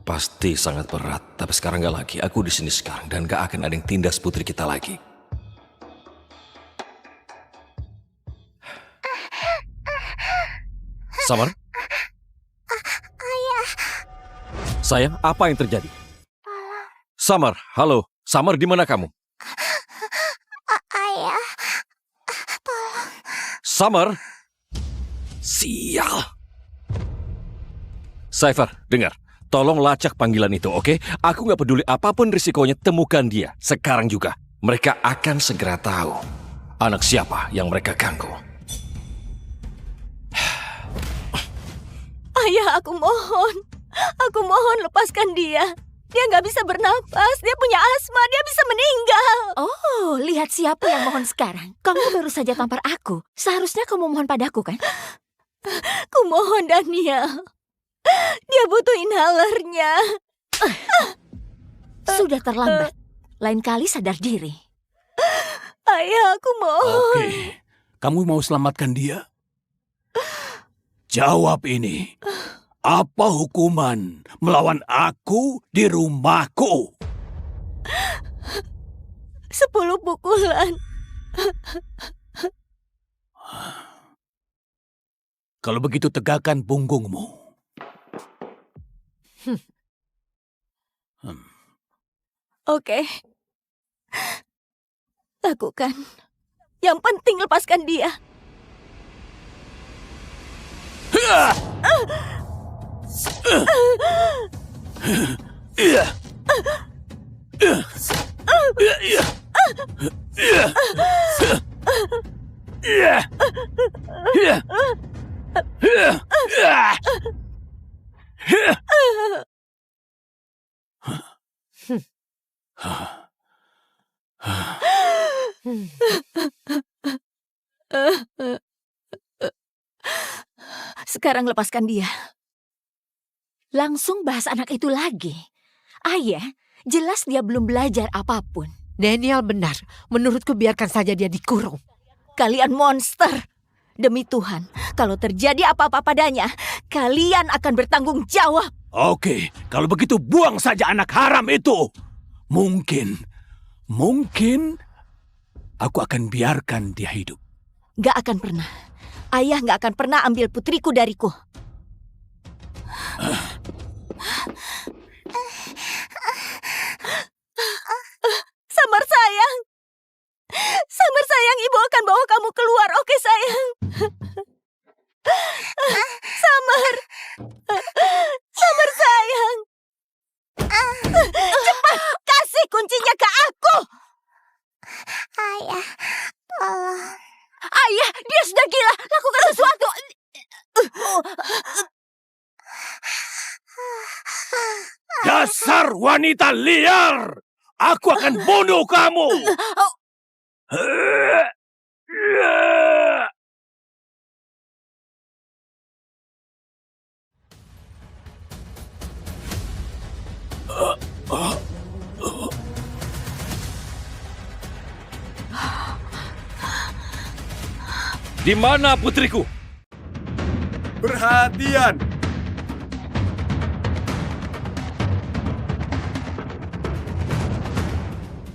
Pasti sangat berat, tapi sekarang gak lagi. Aku di sini sekarang dan gak akan ada yang tindas putri kita lagi. Summer? Ayah. Sayang, apa yang terjadi? Summer, halo. Summer, di mana kamu? Ayah. Summer? Sial. Cypher, dengar. Tolong lacak panggilan itu, oke? Aku gak peduli apapun risikonya, temukan dia. Sekarang juga. Mereka akan segera tahu anak siapa yang mereka ganggu. Ayah, aku mohon. Aku mohon lepaskan dia. Dia gak bisa bernapas, dia punya asma, dia bisa meninggal. Oh, lihat siapa yang mohon sekarang. Kamu baru saja tampar aku. Seharusnya kamu mohon padaku, kan? Kumohon, Daniel. Dia butuh inhalernya. Sudah terlambat. Lain kali sadar diri. Ayah, aku mohon. Oke, kamu mau selamatkan dia? Jawab ini. Apa hukuman melawan aku di rumahku? 10 pukulan. Kalau begitu tegakkan punggungmu. Oke. Lakukan. Yang penting lepaskan dia. Sekarang lepaskan dia. Langsung bahas anak itu lagi. Ayah, jelas dia belum belajar apapun. Daniel benar. Menurutku biarkan saja dia dikurung. Kalian monster. Demi Tuhan, kalau terjadi apa-apa padanya, kalian akan bertanggung jawab. Oke, kalau begitu buang saja anak haram itu. Mungkin aku akan biarkan dia hidup. Gak akan pernah. ayah nggak akan pernah ambil putriku dariku. Samar sayang. Samar sayang, ibu akan bawa kamu keluar, oke sayang? Samar. Samar sayang. Cepat, kasih kuncinya ke aku. Ayah, tolong. Ayah, dia sudah gila. Lakukan sesuatu. Dasar wanita liar! Aku akan bunuh kamu! Di mana putriku? Perhatian!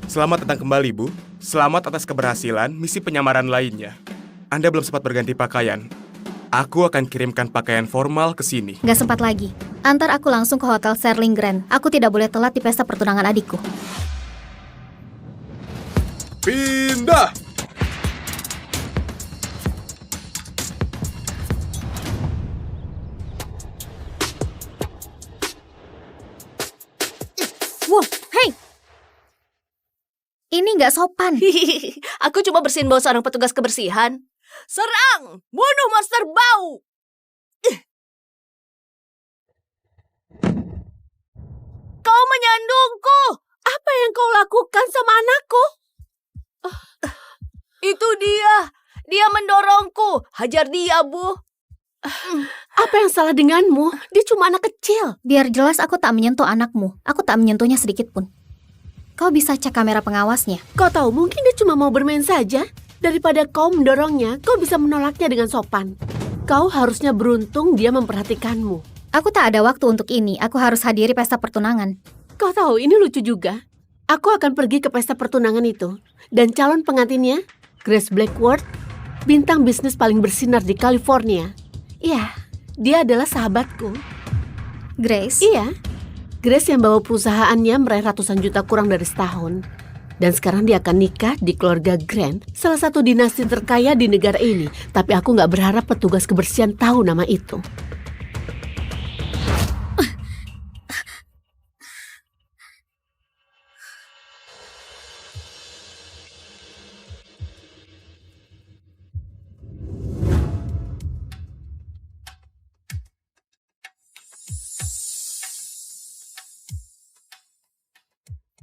Selamat datang kembali, Bu. Selamat atas keberhasilan misi penyamaran lainnya. Anda belum sempat berganti pakaian. Aku akan kirimkan pakaian formal ke sini. Gak sempat lagi. Antar aku langsung ke Hotel Serling Grand. Aku tidak boleh telat di pesta pertunangan adikku. Pindah! Wow, hey! Ini nggak sopan. Aku cuma bersihin bau seorang petugas kebersihan. Serang! Bunuh monster bau! Kau menyandungku! Apa yang kau lakukan sama anakku? Itu dia! Dia mendorongku! Hajar dia, Bu! Apa yang salah denganmu? Dia cuma anak kecil. Biar jelas aku tak menyentuh anakmu. Aku tak menyentuhnya sedikit pun. Kau bisa cek kamera pengawasnya. Kau tahu, mungkin dia cuma mau bermain saja. Daripada kau mendorongnya, kau bisa menolaknya dengan sopan. Kau harusnya beruntung dia memperhatikanmu. Aku tak ada waktu untuk ini. Aku harus hadiri pesta pertunangan. Kau tahu, ini lucu juga. Aku akan pergi ke pesta pertunangan itu. Dan calon pengantinnya, Grace Blackwood, bintang bisnis paling bersinar di California. Iya, dia adalah sahabatku. Grace? Iya. Grace yang bawa perusahaannya meraih ratusan juta kurang dari setahun. Dan sekarang dia akan nikah di keluarga Grant, salah satu dinasti terkaya di negara ini. Tapi aku nggak berharap petugas kebersihan tahu nama itu.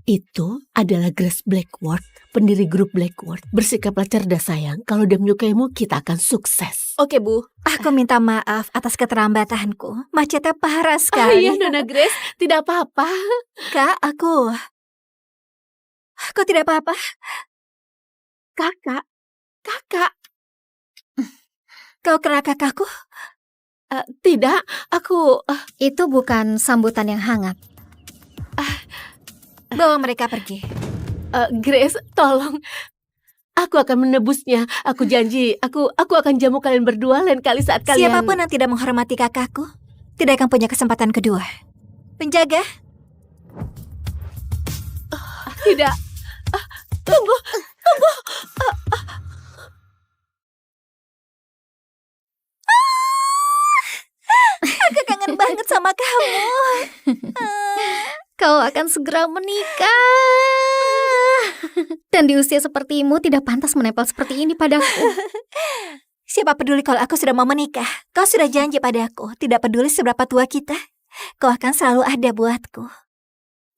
Itu adalah Grace Blackwood, pendiri grup Blackwood. Bersikaplah cerdas sayang, kalau dia menyukaimu kita akan sukses. Oke, Bu. Aku minta maaf atas keterlambatanku. Macetnya parah sekali. Oh iya, Nona Grace, tidak apa-apa. Kak, aku tidak apa-apa. Kakak. Kau kena kakakku? Tidak, aku... Itu bukan sambutan yang hangat. Bawa mereka pergi. Grace, tolong. Aku akan menebusnya. Aku janji, aku akan jamu kalian berdua lain kali saat kalian... Siapapun yang tidak menghormati kakakku, tidak akan punya kesempatan kedua. Penjaga. Tidak. Tunggu. Aku kangen banget sama kamu. Kau akan segera menikah. Dan di usia sepertimu tidak pantas menempel seperti ini padaku. Siapa peduli kalau aku sudah mau menikah? Kau sudah janji padaku, tidak peduli seberapa tua kita, kau akan selalu ada buatku.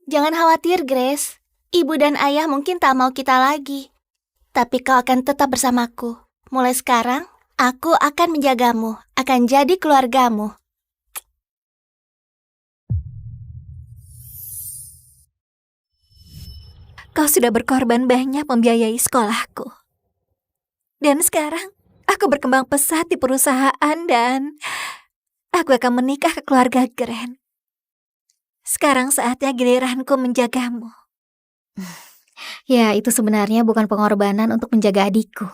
Jangan khawatir, Grace. Ibu dan ayah mungkin tak mau kita lagi. Tapi kau akan tetap bersamaku. Mulai sekarang, aku akan menjagamu, akan jadi keluargamu. Kau sudah berkorban banyak membiayai sekolahku. Dan sekarang, aku berkembang pesat di perusahaan dan aku akan menikah ke keluarga Grant. Sekarang saatnya giliranku menjagamu. Ya, itu sebenarnya bukan pengorbanan untuk menjaga adikku.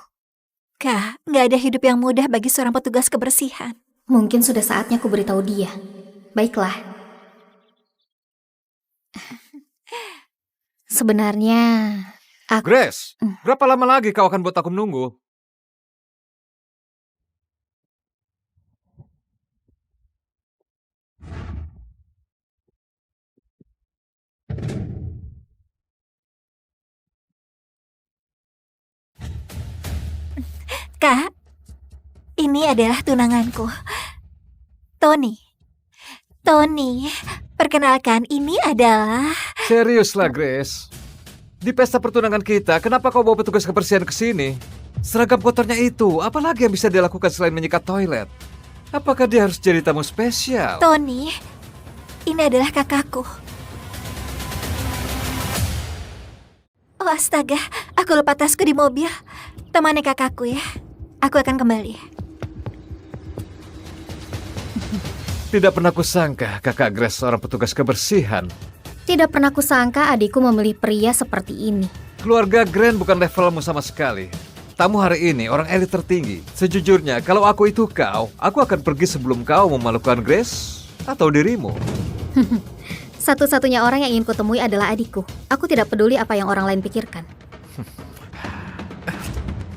Kak, nggak ada hidup yang mudah bagi seorang petugas kebersihan. Mungkin sudah saatnya aku beritahu dia. Baiklah. Sebenarnya, aku... Grace, berapa lama lagi kau akan buat aku menunggu? Kak, ini adalah tunanganku. Tony. Tony, perkenalkan ini adalah... Seriuslah, Grace. Di pesta pertunangan kita, kenapa kau bawa petugas kebersihan ke sini? Seragam kotornya itu, apalagi yang bisa dilakukan selain menyikat toilet? Apakah dia harus jadi tamu spesial? Tony, ini adalah kakakku. Oh astaga, aku lupa tasku di mobil. Temani kakakku ya. Aku akan kembali. Tidak pernah kusangka kakak Grace seorang petugas kebersihan. Tidak pernah kusangka adikku memilih pria seperti ini. Keluarga Grand bukan levelmu sama sekali. Tamu hari ini orang elit tertinggi. Sejujurnya, kalau aku itu kau, aku akan pergi sebelum kau memalukan Grace atau dirimu. Satu-satunya orang yang ingin kutemui adalah adikku. Aku tidak peduli apa yang orang lain pikirkan.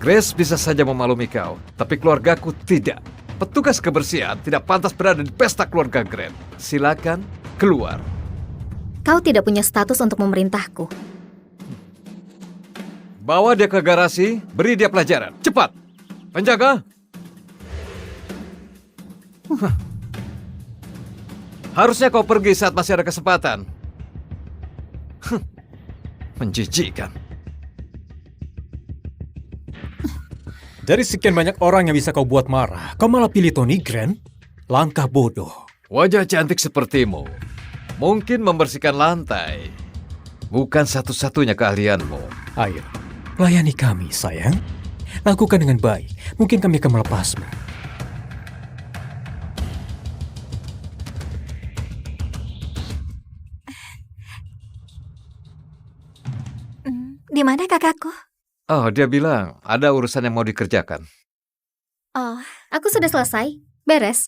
Grace bisa saja memaklumi kau, tapi keluargaku tidak. Petugas kebersihan tidak pantas berada di pesta keluarga Grand. Silakan keluar. Kau tidak punya status untuk memerintahku. Bawa dia ke garasi, beri dia pelajaran. Cepat! Penjaga! Harusnya kau pergi saat masih ada kesempatan. Menjijikkan. Dari sekian banyak orang yang bisa kau buat marah, kau malah pilih Tony Grand? Langkah bodoh. Wajah cantik sepertimu mungkin membersihkan lantai bukan satu-satunya keahlianmu. Ayo, layani kami, sayang. Lakukan dengan baik. Mungkin kami akan melepasmu. Di mana kakakku? Oh, dia bilang ada urusan yang mau dikerjakan. Oh, aku sudah selesai. Beres.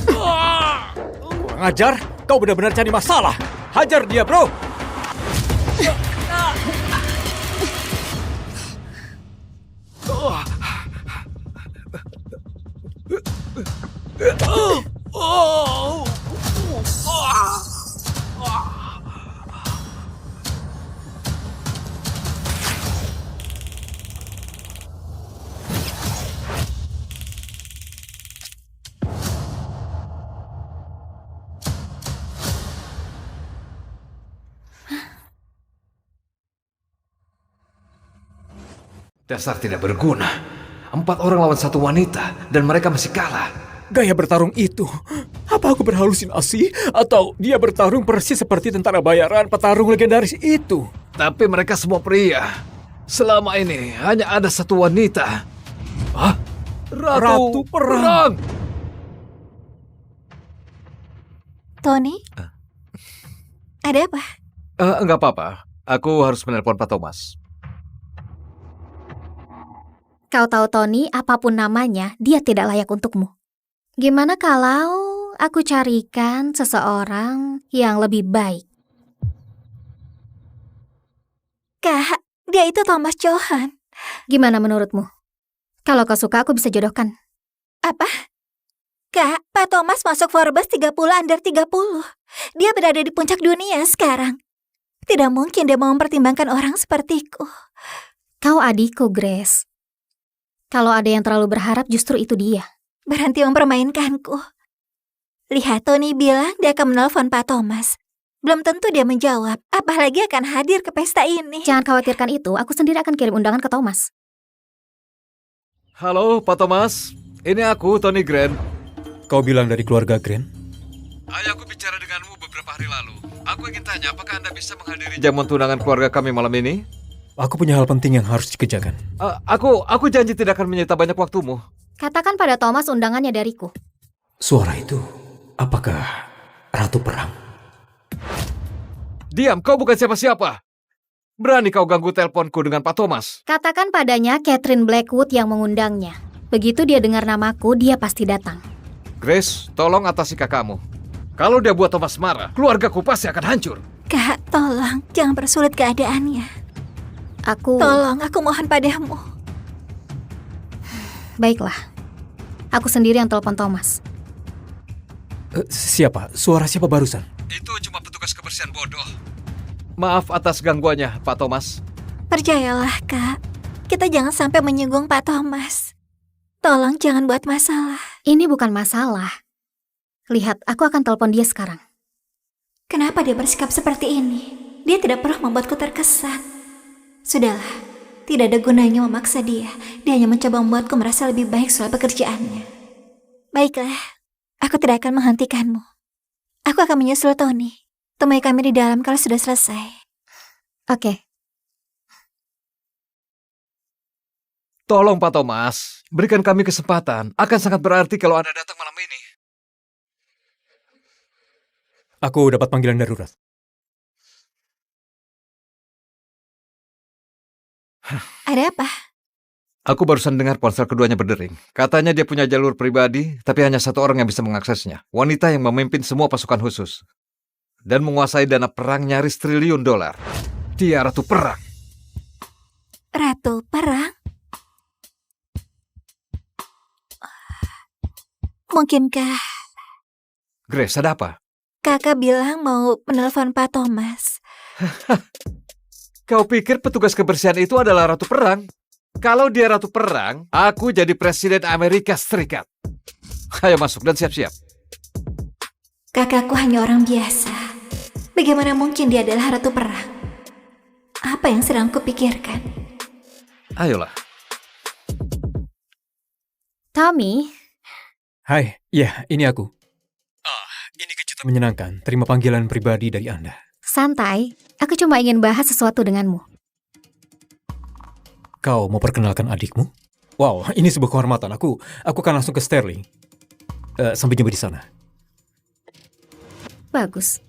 Kurang ajar, kau benar-benar cari masalah. Hajar dia, bro. Dasar tidak berguna. 4 orang lawan 1 wanita dan mereka masih kalah. Gaya bertarung itu, apa aku berhalusinasi? Atau dia bertarung persis seperti tentara bayaran petarung legendaris itu? Tapi mereka semua pria. Selama ini hanya ada 1 wanita. Hah? Ratu perang. Tony? Ada apa? Enggak apa-apa. Aku harus menelpon Pak Thomas. Kau tahu Tony, apapun namanya, dia tidak layak untukmu. Gimana kalau aku carikan seseorang yang lebih baik? Kak, dia itu Thomas Johan. Gimana menurutmu? Kalau kau suka, aku bisa jodohkan. Apa? Kak, Pak Thomas masuk Forbes 30 under 30. Dia berada di puncak dunia sekarang. Tidak mungkin dia mau mempertimbangkan orang sepertiku. Kau adikku, Grace. Kalau ada yang terlalu berharap, justru itu dia. Berhenti mempermainkanku. Lihat, Tony bilang dia akan menelpon Pak Thomas. Belum tentu dia menjawab, apalagi akan hadir ke pesta ini. Jangan khawatirkan itu, aku sendiri akan kirim undangan ke Thomas. Halo, Pak Thomas. Ini aku, Tony Grand. Kau bilang dari keluarga Grand? Ayahku bicara denganmu beberapa hari lalu. Aku ingin tanya, apakah Anda bisa menghadiri jamuan tunangan keluarga kami malam ini? Aku punya hal penting yang harus dikerjakan. Aku janji tidak akan menyita banyak waktumu. Katakan pada Thomas undangannya dariku. Suara itu, apakah Ratu Perang? Diam, kau bukan siapa-siapa. Berani kau ganggu teleponku dengan Pak Thomas? Katakan padanya Catherine Blackwood yang mengundangnya. Begitu dia dengar namaku, dia pasti datang. Grace, tolong atasi kakakmu. Kalau dia buat Thomas marah, keluargaku pasti akan hancur. Kak, tolong, jangan persulit keadaannya. Tolong, aku mohon padamu. Baiklah. Aku sendiri yang telepon Thomas. Siapa? Suara siapa barusan? Itu cuma petugas kebersihan bodoh. Maaf atas gangguannya, Pak Thomas. Percayalah, Kak. Kita jangan sampai menyinggung Pak Thomas. Tolong jangan buat masalah. Ini bukan masalah. Lihat, aku akan telepon dia sekarang. Kenapa dia bersikap seperti ini? Dia tidak perlu membuatku terkesan. Sudahlah, tidak ada gunanya memaksa dia. Dia hanya mencoba membuatku merasa lebih baik soal pekerjaannya. Baiklah, aku tidak akan menghentikanmu. Aku akan menyusul Tony. Temui kami di dalam kalau sudah selesai. Oke. Tolong Pak Thomas, berikan kami kesempatan. Akan sangat berarti kalau Anda datang malam ini. Aku dapat panggilan darurat. Ada apa? Aku barusan dengar ponsel keduanya berdering. Katanya dia punya jalur pribadi, tapi hanya satu orang yang bisa mengaksesnya. Wanita yang memimpin semua pasukan khusus. Dan menguasai dana perang nyaris $1 triliun. Dia Ratu Perang. Ratu Perang? Mungkinkah Grace, ada apa? kakak bilang mau menelpon Pak Thomas? Kau pikir petugas kebersihan itu adalah Ratu Perang? Kalau dia Ratu Perang, aku jadi Presiden Amerika Serikat. Ayo masuk dan siap-siap. Kakakku hanya orang biasa. Bagaimana mungkin dia adalah Ratu Perang? Apa yang sedang kupikirkan? Ayolah. Tommy. Hai, ya, ini aku. Ini kejutan menyenangkan. Terima panggilan pribadi dari Anda. Santai, aku cuma ingin bahas sesuatu denganmu. Kau mau perkenalkan adikmu? Wow, ini sebuah kehormatan. Aku akan langsung ke Sterling. Sampai jumpa di sana. Bagus.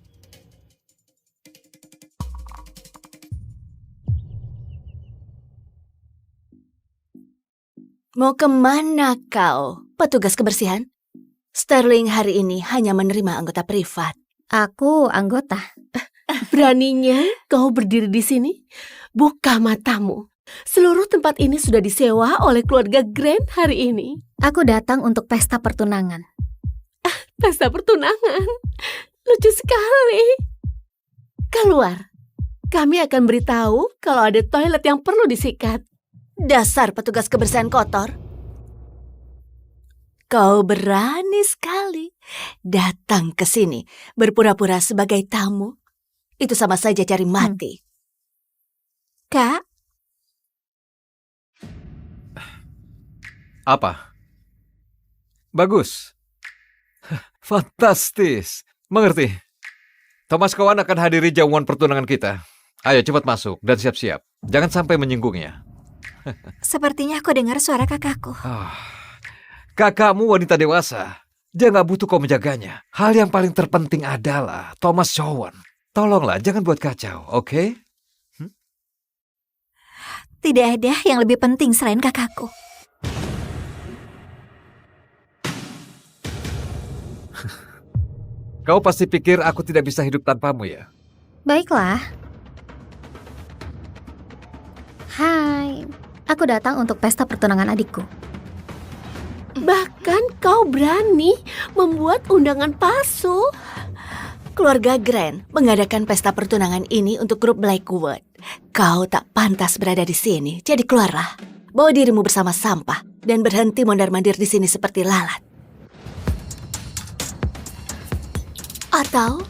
Mau kemana kau, petugas kebersihan? Sterling hari ini hanya menerima anggota privat. Aku anggota. Beraninya kau berdiri di sini? Buka matamu. Seluruh tempat ini sudah disewa oleh keluarga Grant hari ini. Aku datang untuk pesta pertunangan. Pesta pertunangan? Lucu sekali. Keluar. Kami akan beritahu kalau ada toilet yang perlu disikat. Dasar petugas kebersihan kotor. Kau berani sekali datang ke sini berpura-pura sebagai tamu. Itu sama saja cari mati. Kak? Apa? Bagus. Fantastis. Mengerti. Thomas Cowan akan hadiri jamuan pertunangan kita. Ayo cepat masuk dan siap-siap. Jangan sampai menyinggungnya. Sepertinya aku dengar suara kakakku. Kakakmu wanita dewasa. Dia nggak butuh kau menjaganya. Hal yang paling terpenting adalah Thomas Cowan. Tolonglah, jangan buat kacau, oke? Tidak ada yang lebih penting selain kakakku. Kau pasti pikir aku tidak bisa hidup tanpamu ya? Baiklah. Hai, aku datang untuk pesta pertunangan adikku. Bahkan kau berani membuat undangan palsu. Keluarga Grant mengadakan pesta pertunangan ini untuk grup Blackwood. Kau tak pantas berada di sini, jadi keluarlah. Bawa dirimu bersama sampah dan berhenti mondar-mandir di sini seperti lalat. Atau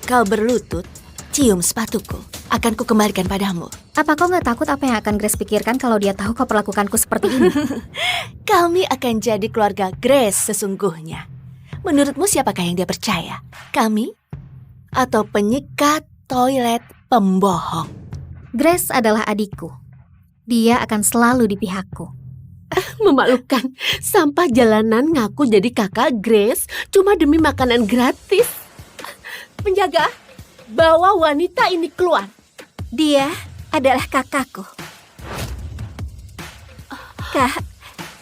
kau berlutut, cium sepatuku. Akan kukembalikan padamu. Apa kau nggak takut apa yang akan Grace pikirkan kalau dia tahu kau perlakukanku seperti ini? Kami akan jadi keluarga Grace sesungguhnya. Menurutmu siapakah yang dia percaya? Kami? Atau penyikat toilet pembohong? Grace adalah adikku. Dia akan selalu di pihakku. Memalukan. Sampah jalanan ngaku jadi kakak Grace cuma demi makanan gratis. Penjaga, bawa wanita ini keluar. Dia adalah kakakku. Kak,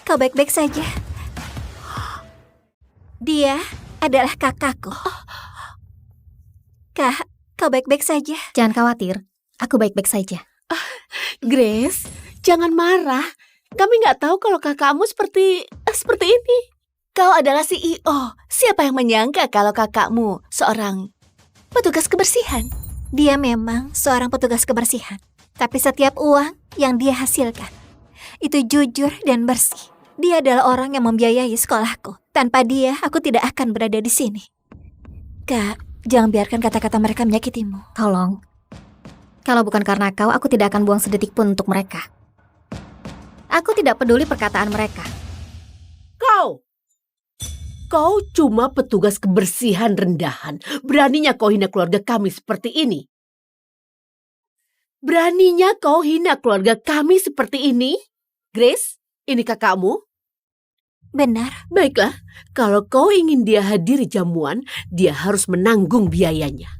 kau baik-baik saja. Dia adalah kakakku. Kak, kau baik-baik saja. Jangan khawatir, aku baik-baik saja. Grace, jangan marah. Kami nggak tahu kalau kakakmu seperti ini. Kau adalah CEO. Siapa yang menyangka kalau kakakmu seorang petugas kebersihan? Dia memang seorang petugas kebersihan. Tapi setiap uang yang dia hasilkan, itu jujur dan bersih. Dia adalah orang yang membiayai sekolahku. Tanpa dia, aku tidak akan berada di sini. Kak, jangan biarkan kata-kata mereka menyakitimu. Tolong. Kalau bukan karena kau, aku tidak akan buang sedetik pun untuk mereka. Aku tidak peduli perkataan mereka. Kau cuma petugas kebersihan rendahan. Beraninya kau hina keluarga kami seperti ini? Beraninya kau hina keluarga kami seperti ini? Grace, ini kakakmu? Benar. Baiklah, kalau kau ingin dia hadiri jamuan, dia harus menanggung biayanya.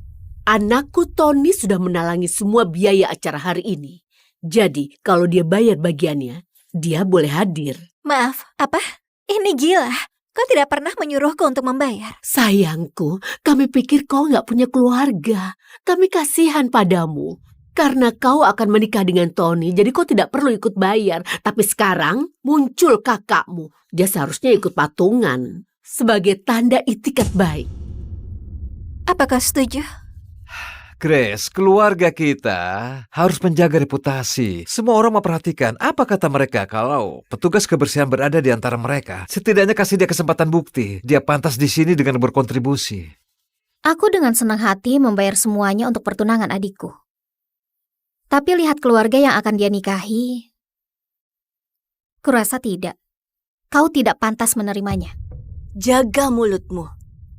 Anakku Tony sudah menalangi semua biaya acara hari ini. Jadi, kalau dia bayar bagiannya, dia boleh hadir. Maaf, apa? Ini gila. Kau tidak pernah menyuruhku untuk membayar. Sayangku, kami pikir kau nggak punya keluarga. Kami kasihan padamu. Karena kau akan menikah dengan Tony, jadi kau tidak perlu ikut bayar. Tapi sekarang muncul kakakmu. Dia seharusnya ikut patungan. Sebagai tanda itikat baik. Apakah setuju? Grace, keluarga kita harus menjaga reputasi. Semua orang memperhatikan apa kata mereka kalau petugas kebersihan berada di antara mereka. Setidaknya kasih dia kesempatan bukti. Dia pantas di sini dengan berkontribusi. Aku dengan senang hati membayar semuanya untuk pertunangan adikku. Tapi lihat keluarga yang akan dia nikahi, kurasa tidak. Kau tidak pantas menerimanya. Jaga mulutmu,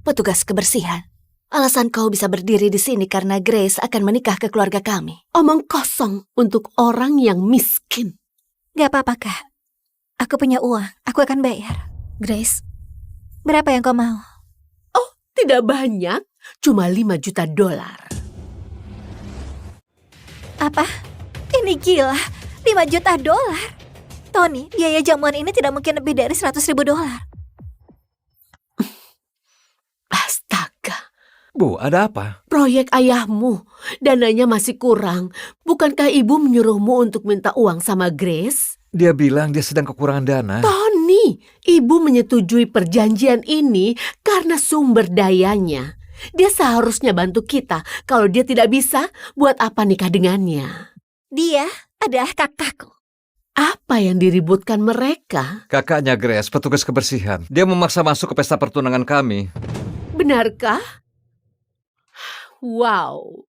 petugas kebersihan. Alasan kau bisa berdiri di sini karena Grace akan menikah ke keluarga kami. Omong kosong untuk orang yang miskin. Gak apa-apa, Kak. Aku punya uang, aku akan bayar. Grace, berapa yang kau mau? Oh, tidak banyak. Cuma $5 juta. Apa? Ini gila, $5 juta. Tony, biaya jamuan ini tidak mungkin lebih dari $100.000. Bu, ada apa? Proyek ayahmu, dananya masih kurang. Bukankah ibu menyuruhmu untuk minta uang sama Grace? Dia bilang dia sedang kekurangan dana. Tony, ibu menyetujui perjanjian ini karena sumber dayanya. Dia seharusnya bantu kita. Kalau dia tidak bisa, buat apa nikah dengannya? Dia adalah kakakku. Apa yang diributkan mereka? Kakaknya Grace, petugas kebersihan. Dia memaksa masuk ke pesta pertunangan kami. Benarkah? Wow.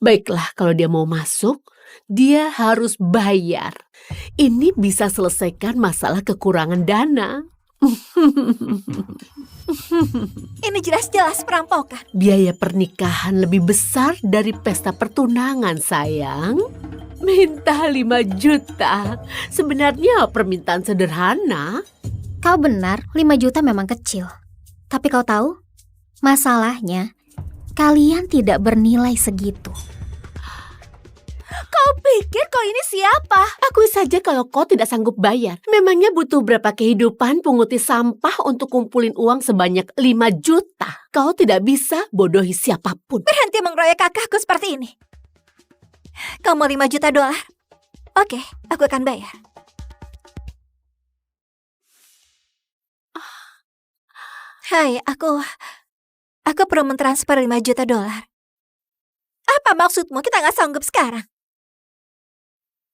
Baiklah, kalau dia mau masuk, dia harus bayar. Ini bisa selesaikan masalah kekurangan dana. Ini jelas-jelas perampokan. Biaya pernikahan lebih besar dari pesta pertunangan, sayang. Minta 5 juta. Sebenarnya permintaan sederhana. Kau benar, 5 juta memang kecil. Tapi kau tahu, masalahnya kalian tidak bernilai segitu. Kau pikir kau ini siapa? Akui saja kalau kau tidak sanggup bayar. Memangnya butuh berapa kehidupan punguti sampah untuk kumpulin uang sebanyak 5 juta? Kau tidak bisa bodohi siapapun. Berhenti mengeroyok kakakku seperti ini. Kau mau $5 juta? Oke, aku akan bayar. Hai, aku perlu mentransfer $5 juta. Apa maksudmu? Kita nggak sanggup sekarang.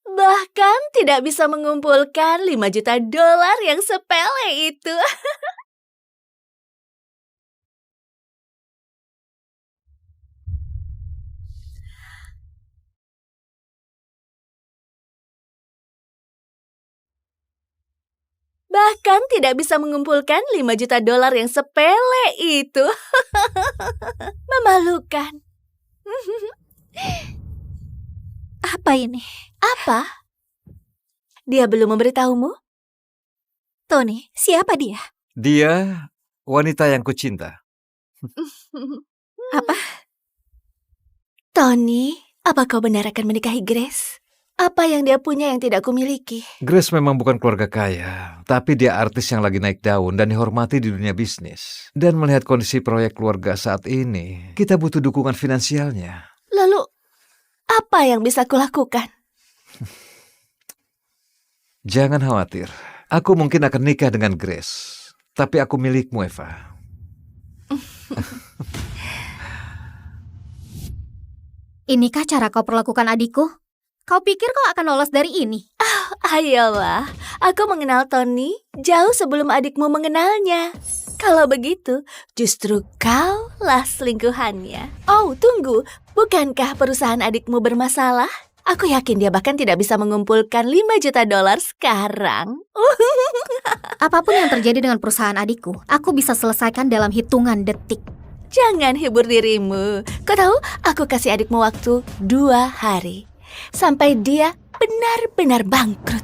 Bahkan tidak bisa mengumpulkan $5 juta yang sepele itu. Bahkan tidak bisa mengumpulkan $5 juta yang sepele itu. Memalukan. Apa ini? Apa? Dia belum memberitahumu? Tony, siapa dia? Dia wanita yang kucinta. Apa? Tony, apa kau benar akan menikahi Grace? Apa yang dia punya yang tidak kumiliki? Grace memang bukan keluarga kaya, tapi dia artis yang lagi naik daun dan dihormati di dunia bisnis. Dan melihat kondisi proyek keluarga saat ini, kita butuh dukungan finansialnya. Lalu, apa yang bisa kulakukan? Jangan khawatir, aku mungkin akan nikah dengan Grace. Tapi aku milikmu, Eva. Inikah cara kau perlakukan adikku? Kau pikir kau akan lolos dari ini? Ayolah, aku mengenal Tony jauh sebelum adikmu mengenalnya. Kalau begitu, justru kaulah selingkuhannya. Oh, tunggu. Bukankah perusahaan adikmu bermasalah? Aku yakin dia bahkan tidak bisa mengumpulkan $5 juta sekarang. Apapun yang terjadi dengan perusahaan adikku, aku bisa selesaikan dalam hitungan detik. Jangan hibur dirimu. Kau tahu, aku kasih adikmu waktu 2 hari. Sampai dia benar-benar bangkrut.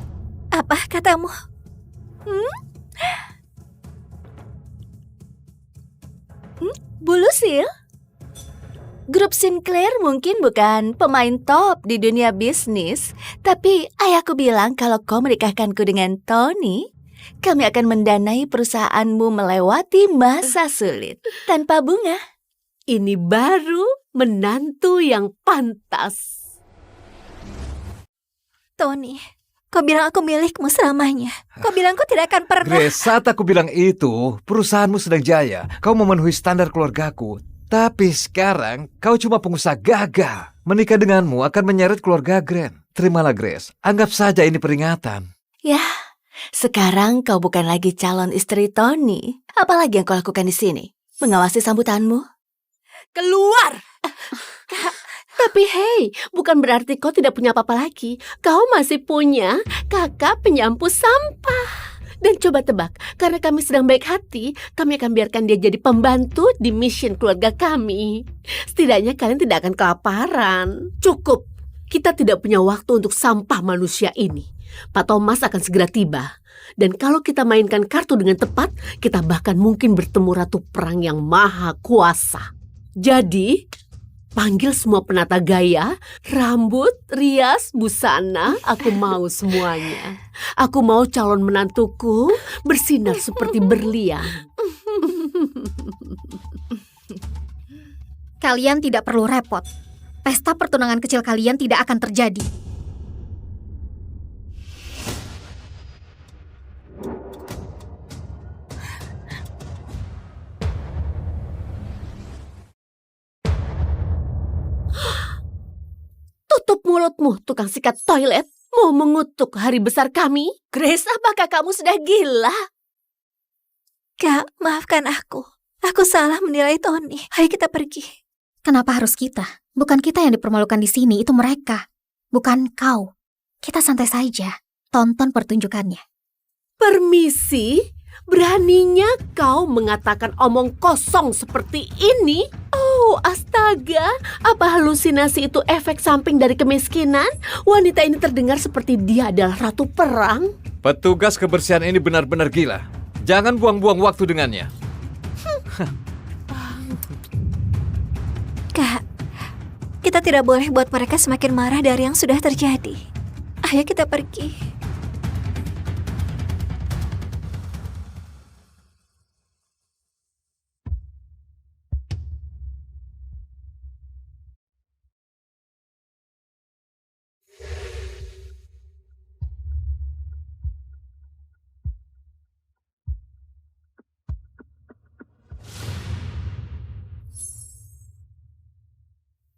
Apa katamu? Bu Lucille? Grup Sinclair mungkin bukan pemain top di dunia bisnis, tapi ayahku bilang kalau kau menikahkanku dengan Tony, kami akan mendanai perusahaanmu melewati masa sulit tanpa bunga. Ini baru menantu yang pantas. Tony, kau bilang aku milikmu selamanya. Kau bilang kau tidak akan pernah... Grace, saat aku bilang itu, perusahaanmu sedang jaya. Kau memenuhi standar keluargaku. Tapi sekarang, kau cuma pengusaha gagal. Menikah denganmu akan menyeret keluarga Grant. Terimalah, Grace. Anggap saja ini peringatan. Ya, sekarang kau bukan lagi calon istri Tony. Apalagi yang kau lakukan di sini? Mengawasi sambutanmu? Keluar! Tapi hei, bukan berarti kau tidak punya apa-apa lagi. Kau masih punya kakak penyapu sampah. Dan coba tebak, karena kami sedang baik hati, kami akan biarkan dia jadi pembantu di mission keluarga kami. Setidaknya kalian tidak akan kelaparan. Cukup, kita tidak punya waktu untuk sampah manusia ini. Pak Thomas akan segera tiba. Dan kalau kita mainkan kartu dengan tepat, kita bahkan mungkin bertemu Ratu Perang yang maha kuasa. Jadi, panggil semua penata gaya, rambut, rias, busana, aku mau semuanya. Aku mau calon menantuku bersinar seperti berlian. Kalian tidak perlu repot. Pesta pertunangan kecil kalian tidak akan terjadi. Tutup mulutmu, tukang sikat toilet. Mau mengutuk hari besar kami? Grace, apakah kamu sudah gila? Kak, maafkan aku. Aku salah menilai Tony. Ayo kita pergi. Kenapa harus kita? Bukan kita yang dipermalukan di sini, itu mereka. Bukan kau. Kita santai saja. Tonton pertunjukannya. Permisi? Beraninya kau mengatakan omong kosong seperti ini? Oh, astaga. Apa halusinasi itu efek samping dari kemiskinan? Wanita ini terdengar seperti dia adalah Ratu Perang. Petugas kebersihan ini benar-benar gila. Jangan buang-buang waktu dengannya. Kak, kita tidak boleh buat mereka semakin marah dari yang sudah terjadi. Ayo kita pergi.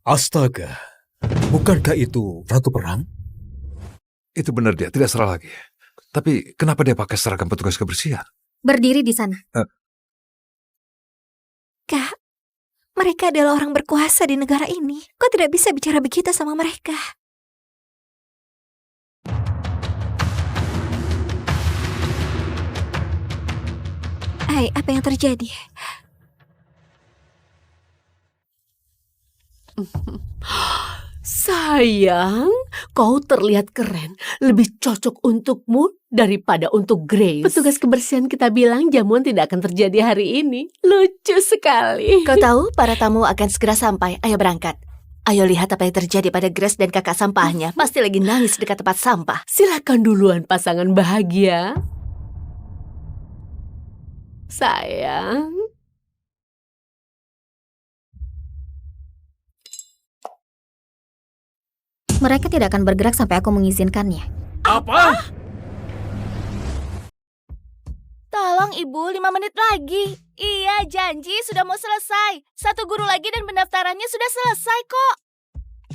Astaga, bukankah itu Ratu Perang? Itu benar dia, tidak salah lagi. Tapi kenapa dia pakai seragam petugas kebersihan? Berdiri di sana. Kak, mereka adalah orang berkuasa di negara ini. Kau tidak bisa bicara begitu sama mereka. Hai, apa yang terjadi? Sayang, kau terlihat keren. Lebih cocok untukmu daripada untuk Grace. Petugas kebersihan kita bilang jamuan tidak akan terjadi hari ini. Lucu sekali. Kau tahu para tamu akan segera sampai. Ayo berangkat. Ayo lihat apa yang terjadi pada Grace dan kakak sampahnya. Pasti lagi nangis dekat tempat sampah. Silakan duluan pasangan bahagia. Sayang. Mereka tidak akan bergerak sampai aku mengizinkannya. Apa? Tolong ibu, 5 menit lagi. Iya, janji sudah mau selesai. 1 guru lagi dan pendaftarannya sudah selesai kok.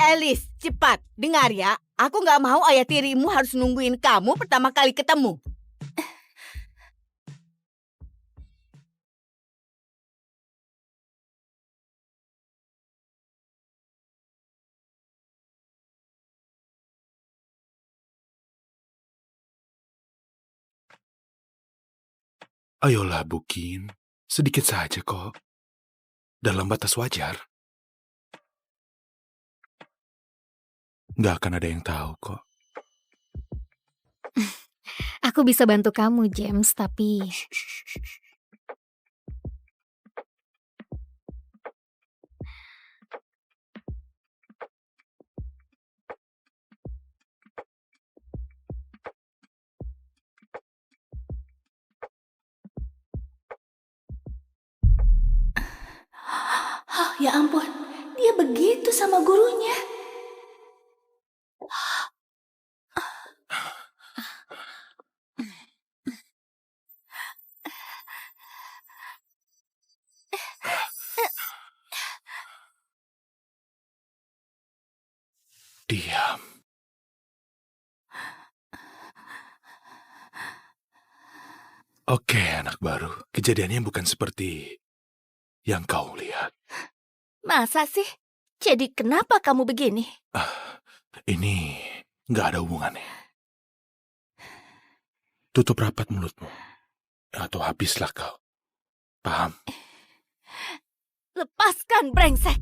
Alice, cepat. Dengar ya, aku nggak mau ayah tirimu harus nungguin kamu pertama kali ketemu. Ayolah, Bukin. Sedikit saja kok. Dalam batas wajar. Nggak akan ada yang tahu kok. Aku bisa bantu kamu, James, tapi... Oh, ya ampun, dia begitu sama gurunya. Diam. Oke, anak baru. Kejadiannya bukan seperti yang kau lihat. Masa sih? Jadi kenapa kamu begini? Ini nggak ada hubungannya. Tutup rapat mulutmu. Atau habislah kau. Paham? Lepaskan, brengsek!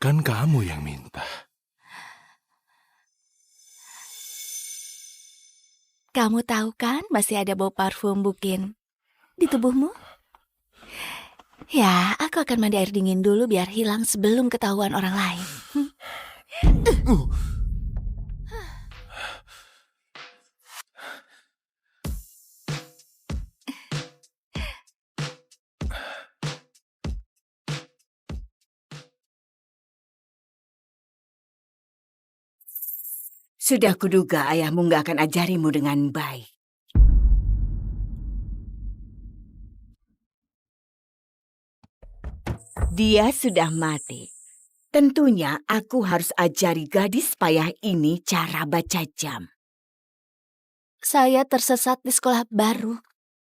Kan kamu yang minta. Kamu tahu kan masih ada bau parfum Bukin di tubuhmu? Ya, aku akan mandi air dingin dulu biar hilang sebelum ketahuan orang lain. Sudah kuduga ayahmu nggak akan ajarimu dengan baik. Dia sudah mati. Tentunya aku harus ajari gadis payah ini cara baca jam. Saya tersesat di sekolah baru.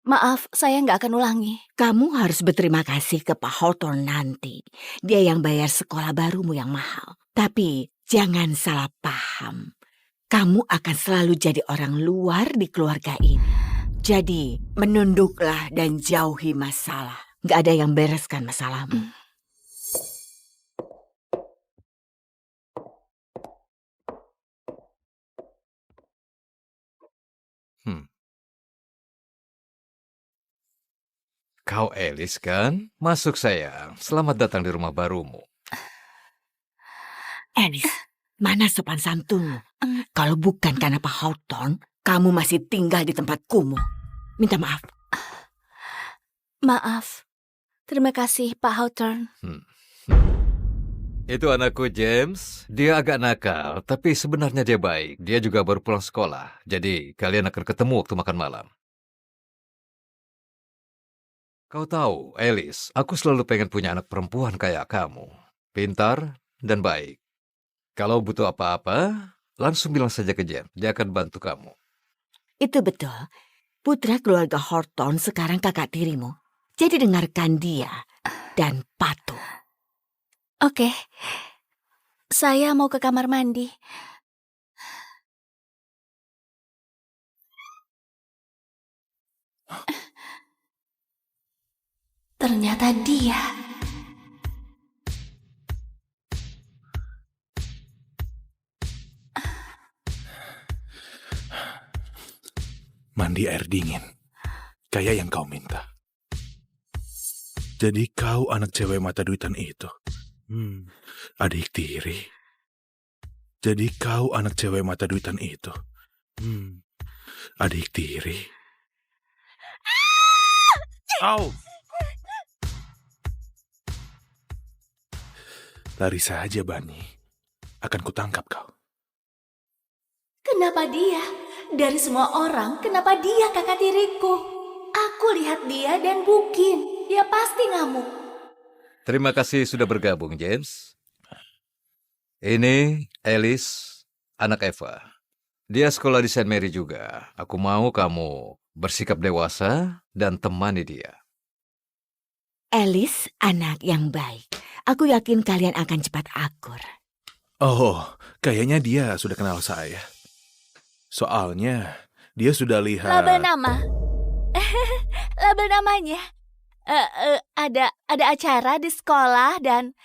Maaf, saya nggak akan ulangi. Kamu harus berterima kasih ke Pak Hawthorne nanti. Dia yang bayar sekolah barumu yang mahal. Tapi jangan salah paham. Kamu akan selalu jadi orang luar di keluarga ini. Jadi, menunduklah dan jauhi masalah. Nggak ada yang bereskan masalahmu. Kau Alice kan? Masuk sayang. Selamat datang di rumah barumu. Alice, mana sopan santunmu? Kalau bukan karena Pak Hawthorne, kamu masih tinggal di tempat kumuh. Minta maaf. Maaf. Terima kasih, Pak Hawthorne. Itu anakku James. Dia agak nakal, tapi sebenarnya dia baik. Dia juga baru pulang sekolah. Jadi kalian akan ketemu waktu makan malam. Kau tahu, Alice, aku selalu pengen punya anak perempuan kayak kamu. Pintar dan baik. Kalau butuh apa-apa, langsung bilang saja ke James. Dia akan bantu kamu. Itu betul. Putra keluarga Hawthorne sekarang kakak tirimu. Jadi dengarkan dia dan patuh. Oke. Saya mau ke kamar mandi. Ternyata dia. Mandi air dingin. Kayak yang kau minta. Jadi kau anak cewek mata duitan itu. Adik tiri. Jadi kau anak cewek mata duitan itu. Adik tiri. Au! Lari saja, Bani. Akan kutangkap kau. Kenapa dia? Dari semua orang, kenapa dia kakak tiriku? Aku lihat dia dan Bukin. Dia pasti ngamuk. Terima kasih sudah bergabung, James. Ini Alice, anak Eva. Dia sekolah di Saint Mary juga. Aku mau kamu bersikap dewasa dan temani dia. Alice, anak yang baik. Aku yakin kalian akan cepat akur. Oh, kayaknya dia sudah kenal saya. Soalnya dia sudah lihat... Label nama. Label namanya. Ada acara di sekolah dan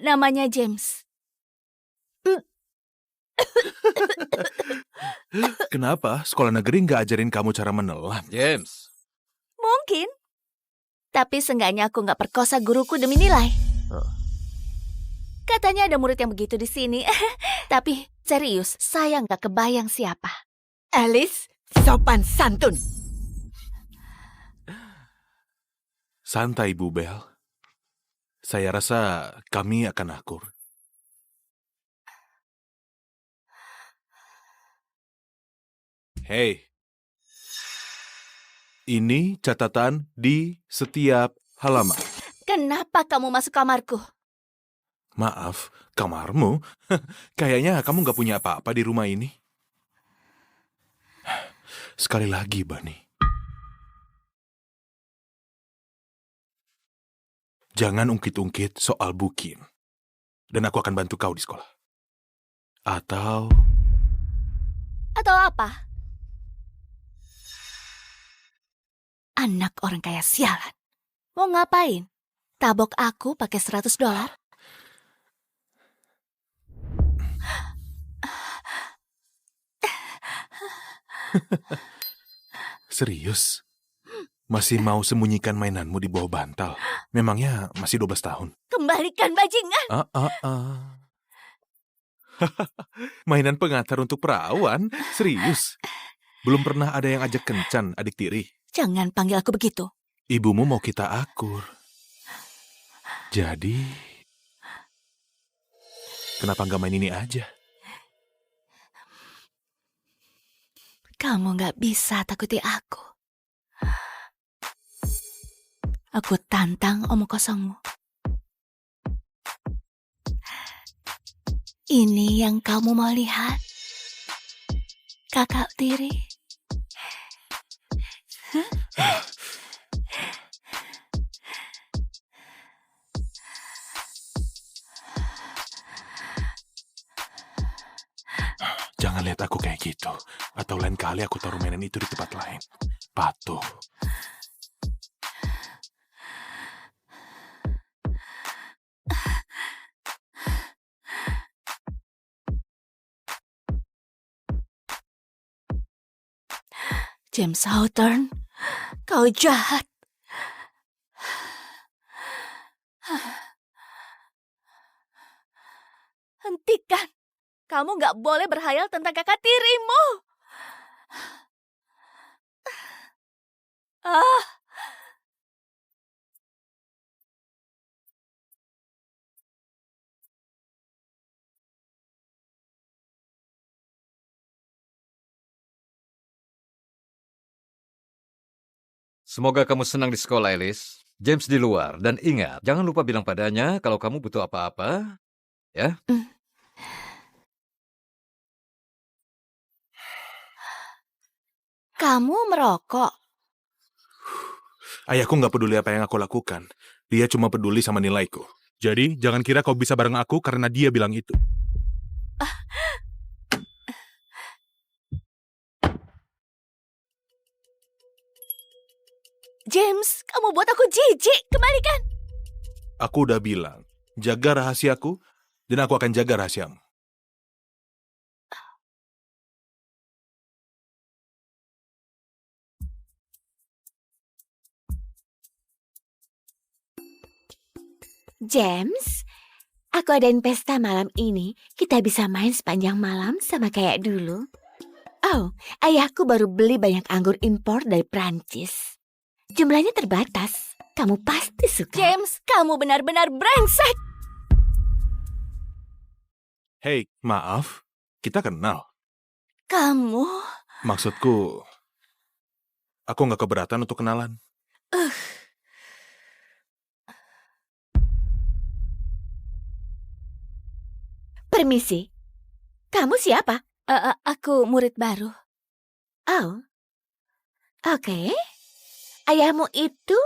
namanya James. Kenapa sekolah negeri nggak ajarin kamu cara menelan? James. Mungkin. Tapi seenggaknya aku nggak perkosa guruku demi nilai. Katanya ada murid yang begitu di sini. Tapi serius, saya nggak kebayang siapa. Alice, sopan santun. Santai, Bu Bel. Saya rasa kami akan akur. Hei. Ini catatan di setiap halaman. Kenapa kamu masuk kamarku? Maaf, kamarmu? Kayaknya kamu nggak punya apa-apa di rumah ini. Sekali lagi, Bani. Jangan ungkit-ungkit soal Bukin. Dan aku akan bantu kau di sekolah. Atau apa? Anak orang kaya sialan. Mau ngapain? Tabok aku pakai $100? serius? Masih mau sembunyikan mainanmu di bawah bantal? Memangnya masih 12 tahun? Kembalikan bajingan. Mainan pengantar untuk perawan? Serius? Belum pernah ada yang ajak kencan, adik tiri? Jangan panggil aku begitu. Ibumu mau kita akur. Jadi, kenapa nggak main ini aja? Kamu nggak bisa takuti aku. Aku tantang omong kosongmu. Ini yang kamu mau lihat? Kakak tiri? Jangan lihat aku kayak gitu. Atau lain kali aku taruh mainan itu di tempat lain. Patuh. James Hawthorne, kau jahat. Hentikan. Kamu nggak boleh berhayal tentang kakak tirimu. Semoga kamu senang di sekolah, Alice. James di luar. Dan ingat, jangan lupa bilang padanya kalau kamu butuh apa-apa. Ya? Kamu merokok. Ayahku nggak peduli apa yang aku lakukan. Dia cuma peduli sama nilaiku. Jadi, jangan kira kau bisa bareng aku karena dia bilang itu. James, kamu buat aku jijik. Kembalikan. Aku udah bilang, jaga rahasiaku, dan aku akan jaga rahasiamu. James, aku adain pesta malam ini. Kita bisa main sepanjang malam sama kayak dulu. Oh, ayahku baru beli banyak anggur impor dari Prancis. Jumlahnya terbatas. Kamu pasti suka. James, kamu benar-benar brengsek. Hei, maaf. Kita kenal. Kamu... Maksudku, aku nggak keberatan untuk kenalan. Permisi. Kamu siapa? Aku murid baru. Oh. Oke. Ayahmu itu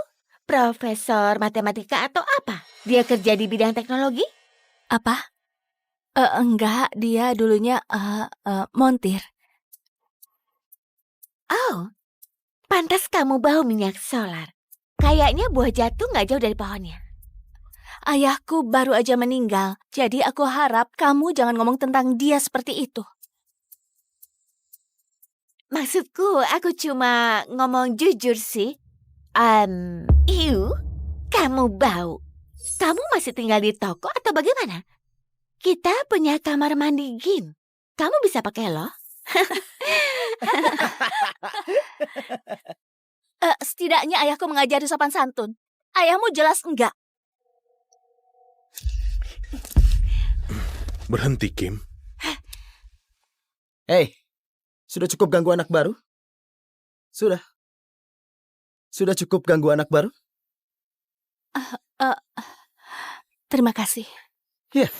profesor matematika atau apa? Dia kerja di bidang teknologi? Apa? Enggak, dia dulunya montir. Oh, pantas kamu bau minyak solar. Kayaknya buah jatuh nggak jauh dari pohonnya. Ayahku baru aja meninggal, jadi aku harap kamu jangan ngomong tentang dia seperti itu. Maksudku, aku cuma ngomong jujur sih. Kamu bau. Kamu masih tinggal di toko atau bagaimana? Kita punya kamar mandi gym. Kamu bisa pakai loh. Setidaknya ayahku mengajari sopan santun. Ayahmu jelas enggak. Berhenti, Kim. Hei, sudah cukup ganggu anak baru? Sudah. Sudah cukup ganggu anak baru? Terima kasih. Iya,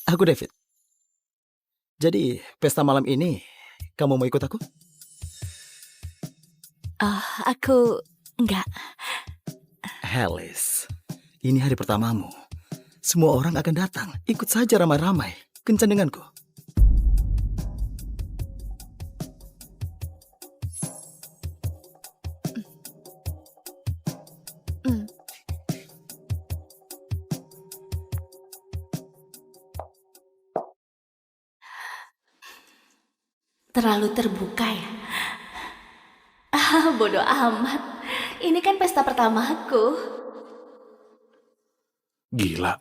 aku David. Jadi, pesta malam ini, kamu mau ikut aku? Aku enggak. Alice, ini hari pertamamu. Semua orang akan datang. Ikut saja ramai-ramai. Kencan denganku. Terlalu terbuka ya? Bodoh amat. Ini kan pesta pertamaku. Gila,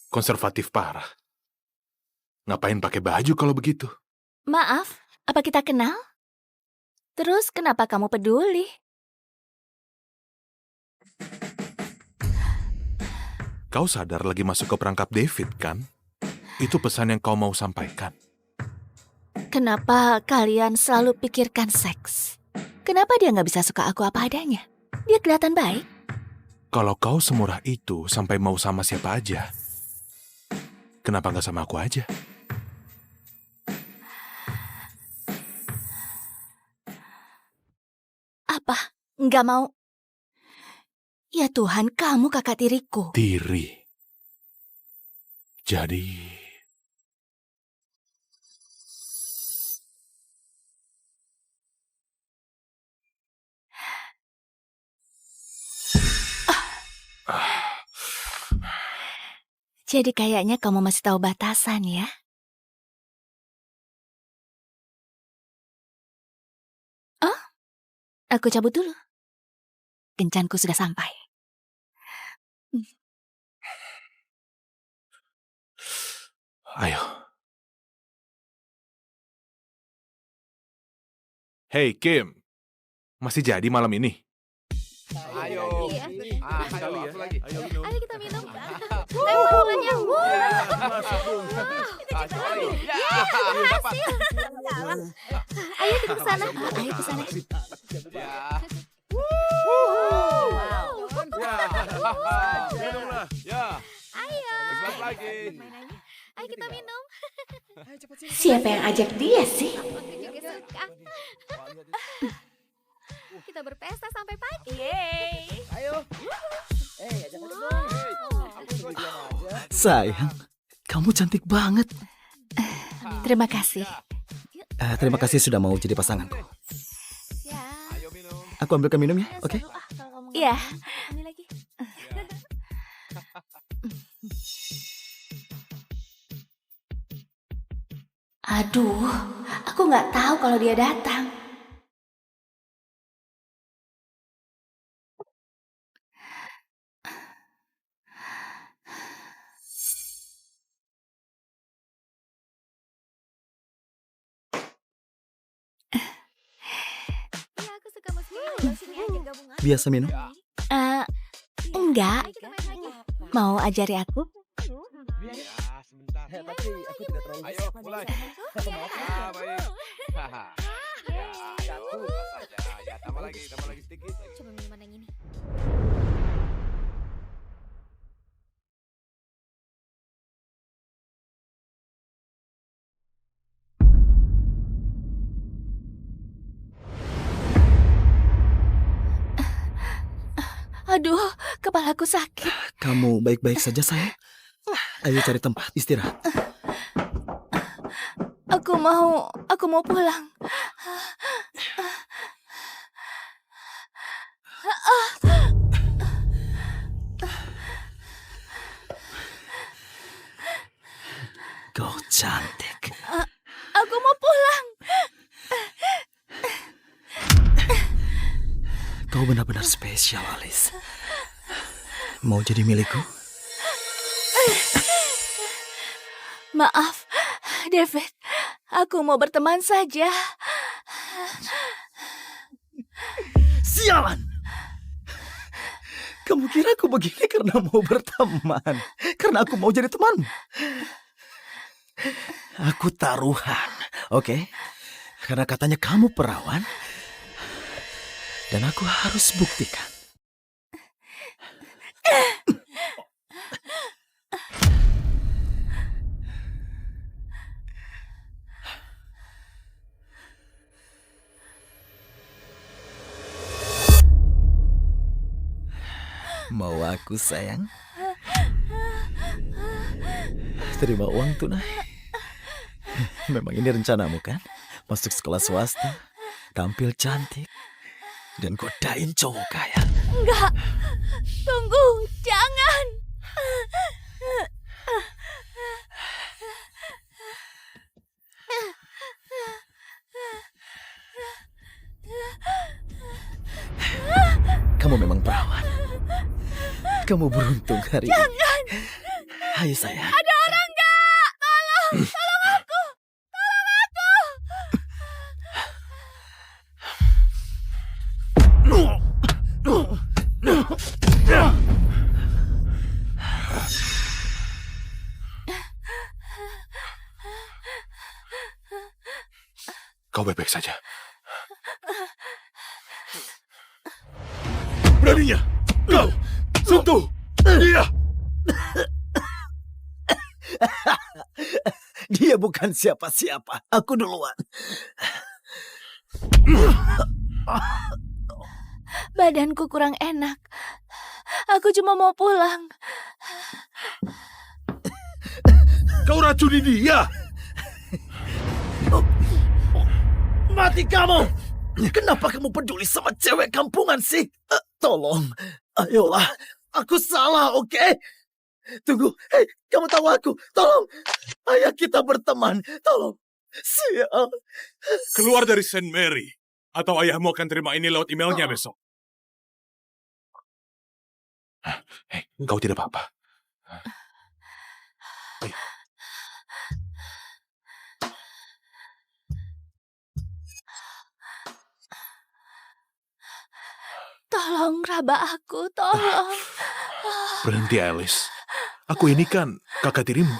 konservatif parah. Ngapain pakai baju kalau begitu? Maaf, apa kita kenal? Terus kenapa kamu peduli? Kau sadar lagi masuk ke perangkap David, kan? Itu pesan yang kau mau sampaikan. Kenapa kalian selalu pikirkan seks? Kenapa dia nggak bisa suka aku apa adanya? Dia kelihatan baik. Kalau kau semurah itu sampai mau sama siapa aja, kenapa nggak sama aku aja? Apa? Nggak mau? Ya Tuhan, kamu kakak tiriku. Tiri. Jadi... Jadi kayaknya kamu masih tahu batasan ya? Oh, aku cabut dulu. Kencanku sudah sampai. Ayo. Hey Kim, masih jadi malam ini? Ayo. Sekali ya. Ayo kita minum. Semuanya. Ayo kita ke sana. Ayo ke sana. Ayo. Lagi. Ayo kita minum. Siapa yang ajak dia sih? Aku juga suka. Kita berpesta sampai pagi. Ayo. Sayang, kamu cantik banget. Terima kasih. Terima kasih sudah mau jadi pasanganku. Aku ambilkan minum ya, oke? Iya. Aduh, aku nggak tahu kalau dia datang. Biasa minum? Enggak. Mau ajari aku? Ayo, mulai. Baik. Ya, saja. Ya, tambah lagi sedikit. Coba minuman yang ini. Aduh, kepalaku sakit. Kamu baik-baik saja, sayang? Ayo cari tempat istirahat. Aku mau pulang. Kau cantik. Aku mau pulang. Kau benar-benar spesial, Alice. Mau jadi milikku? Maaf, David. Aku mau berteman saja. Sialan! Kamu kira aku begini karena mau berteman? Karena aku mau jadi teman? Aku taruhan, oke? Karena katanya kamu perawan. Dan aku harus buktikan. Mau aku, sayang? Terima uang tunai. Memang ini rencanamu kan? Masuk sekolah swasta, tampil cantik, dan godain cowok kaya. Enggak. Tunggu, jangan. Kamu memang perawan. Kamu beruntung hari ini. Jangan. Hai, sayang. Ada orang enggak? Tolong aku. Tolong aku. Kau baik-baik saja. Beraninya kau sentuh dia. Dia bukan siapa-siapa. Aku duluan. Badanku kurang enak. Aku cuma mau pulang. Kau racuni dia. Mati kamu! Kenapa kamu peduli sama cewek kampungan sih? Tolong, ayolah. Aku salah, oke? Tunggu, hei, kamu tahu aku. Tolong, ayah kita berteman. Tolong, sial. Keluar dari Saint Mary, atau ayahmu akan terima ini lewat emailnya besok. Hei, kau tidak apa-apa. Tolong raba aku, tolong. Berhenti, Alice. Aku ini kan kakak tirimu.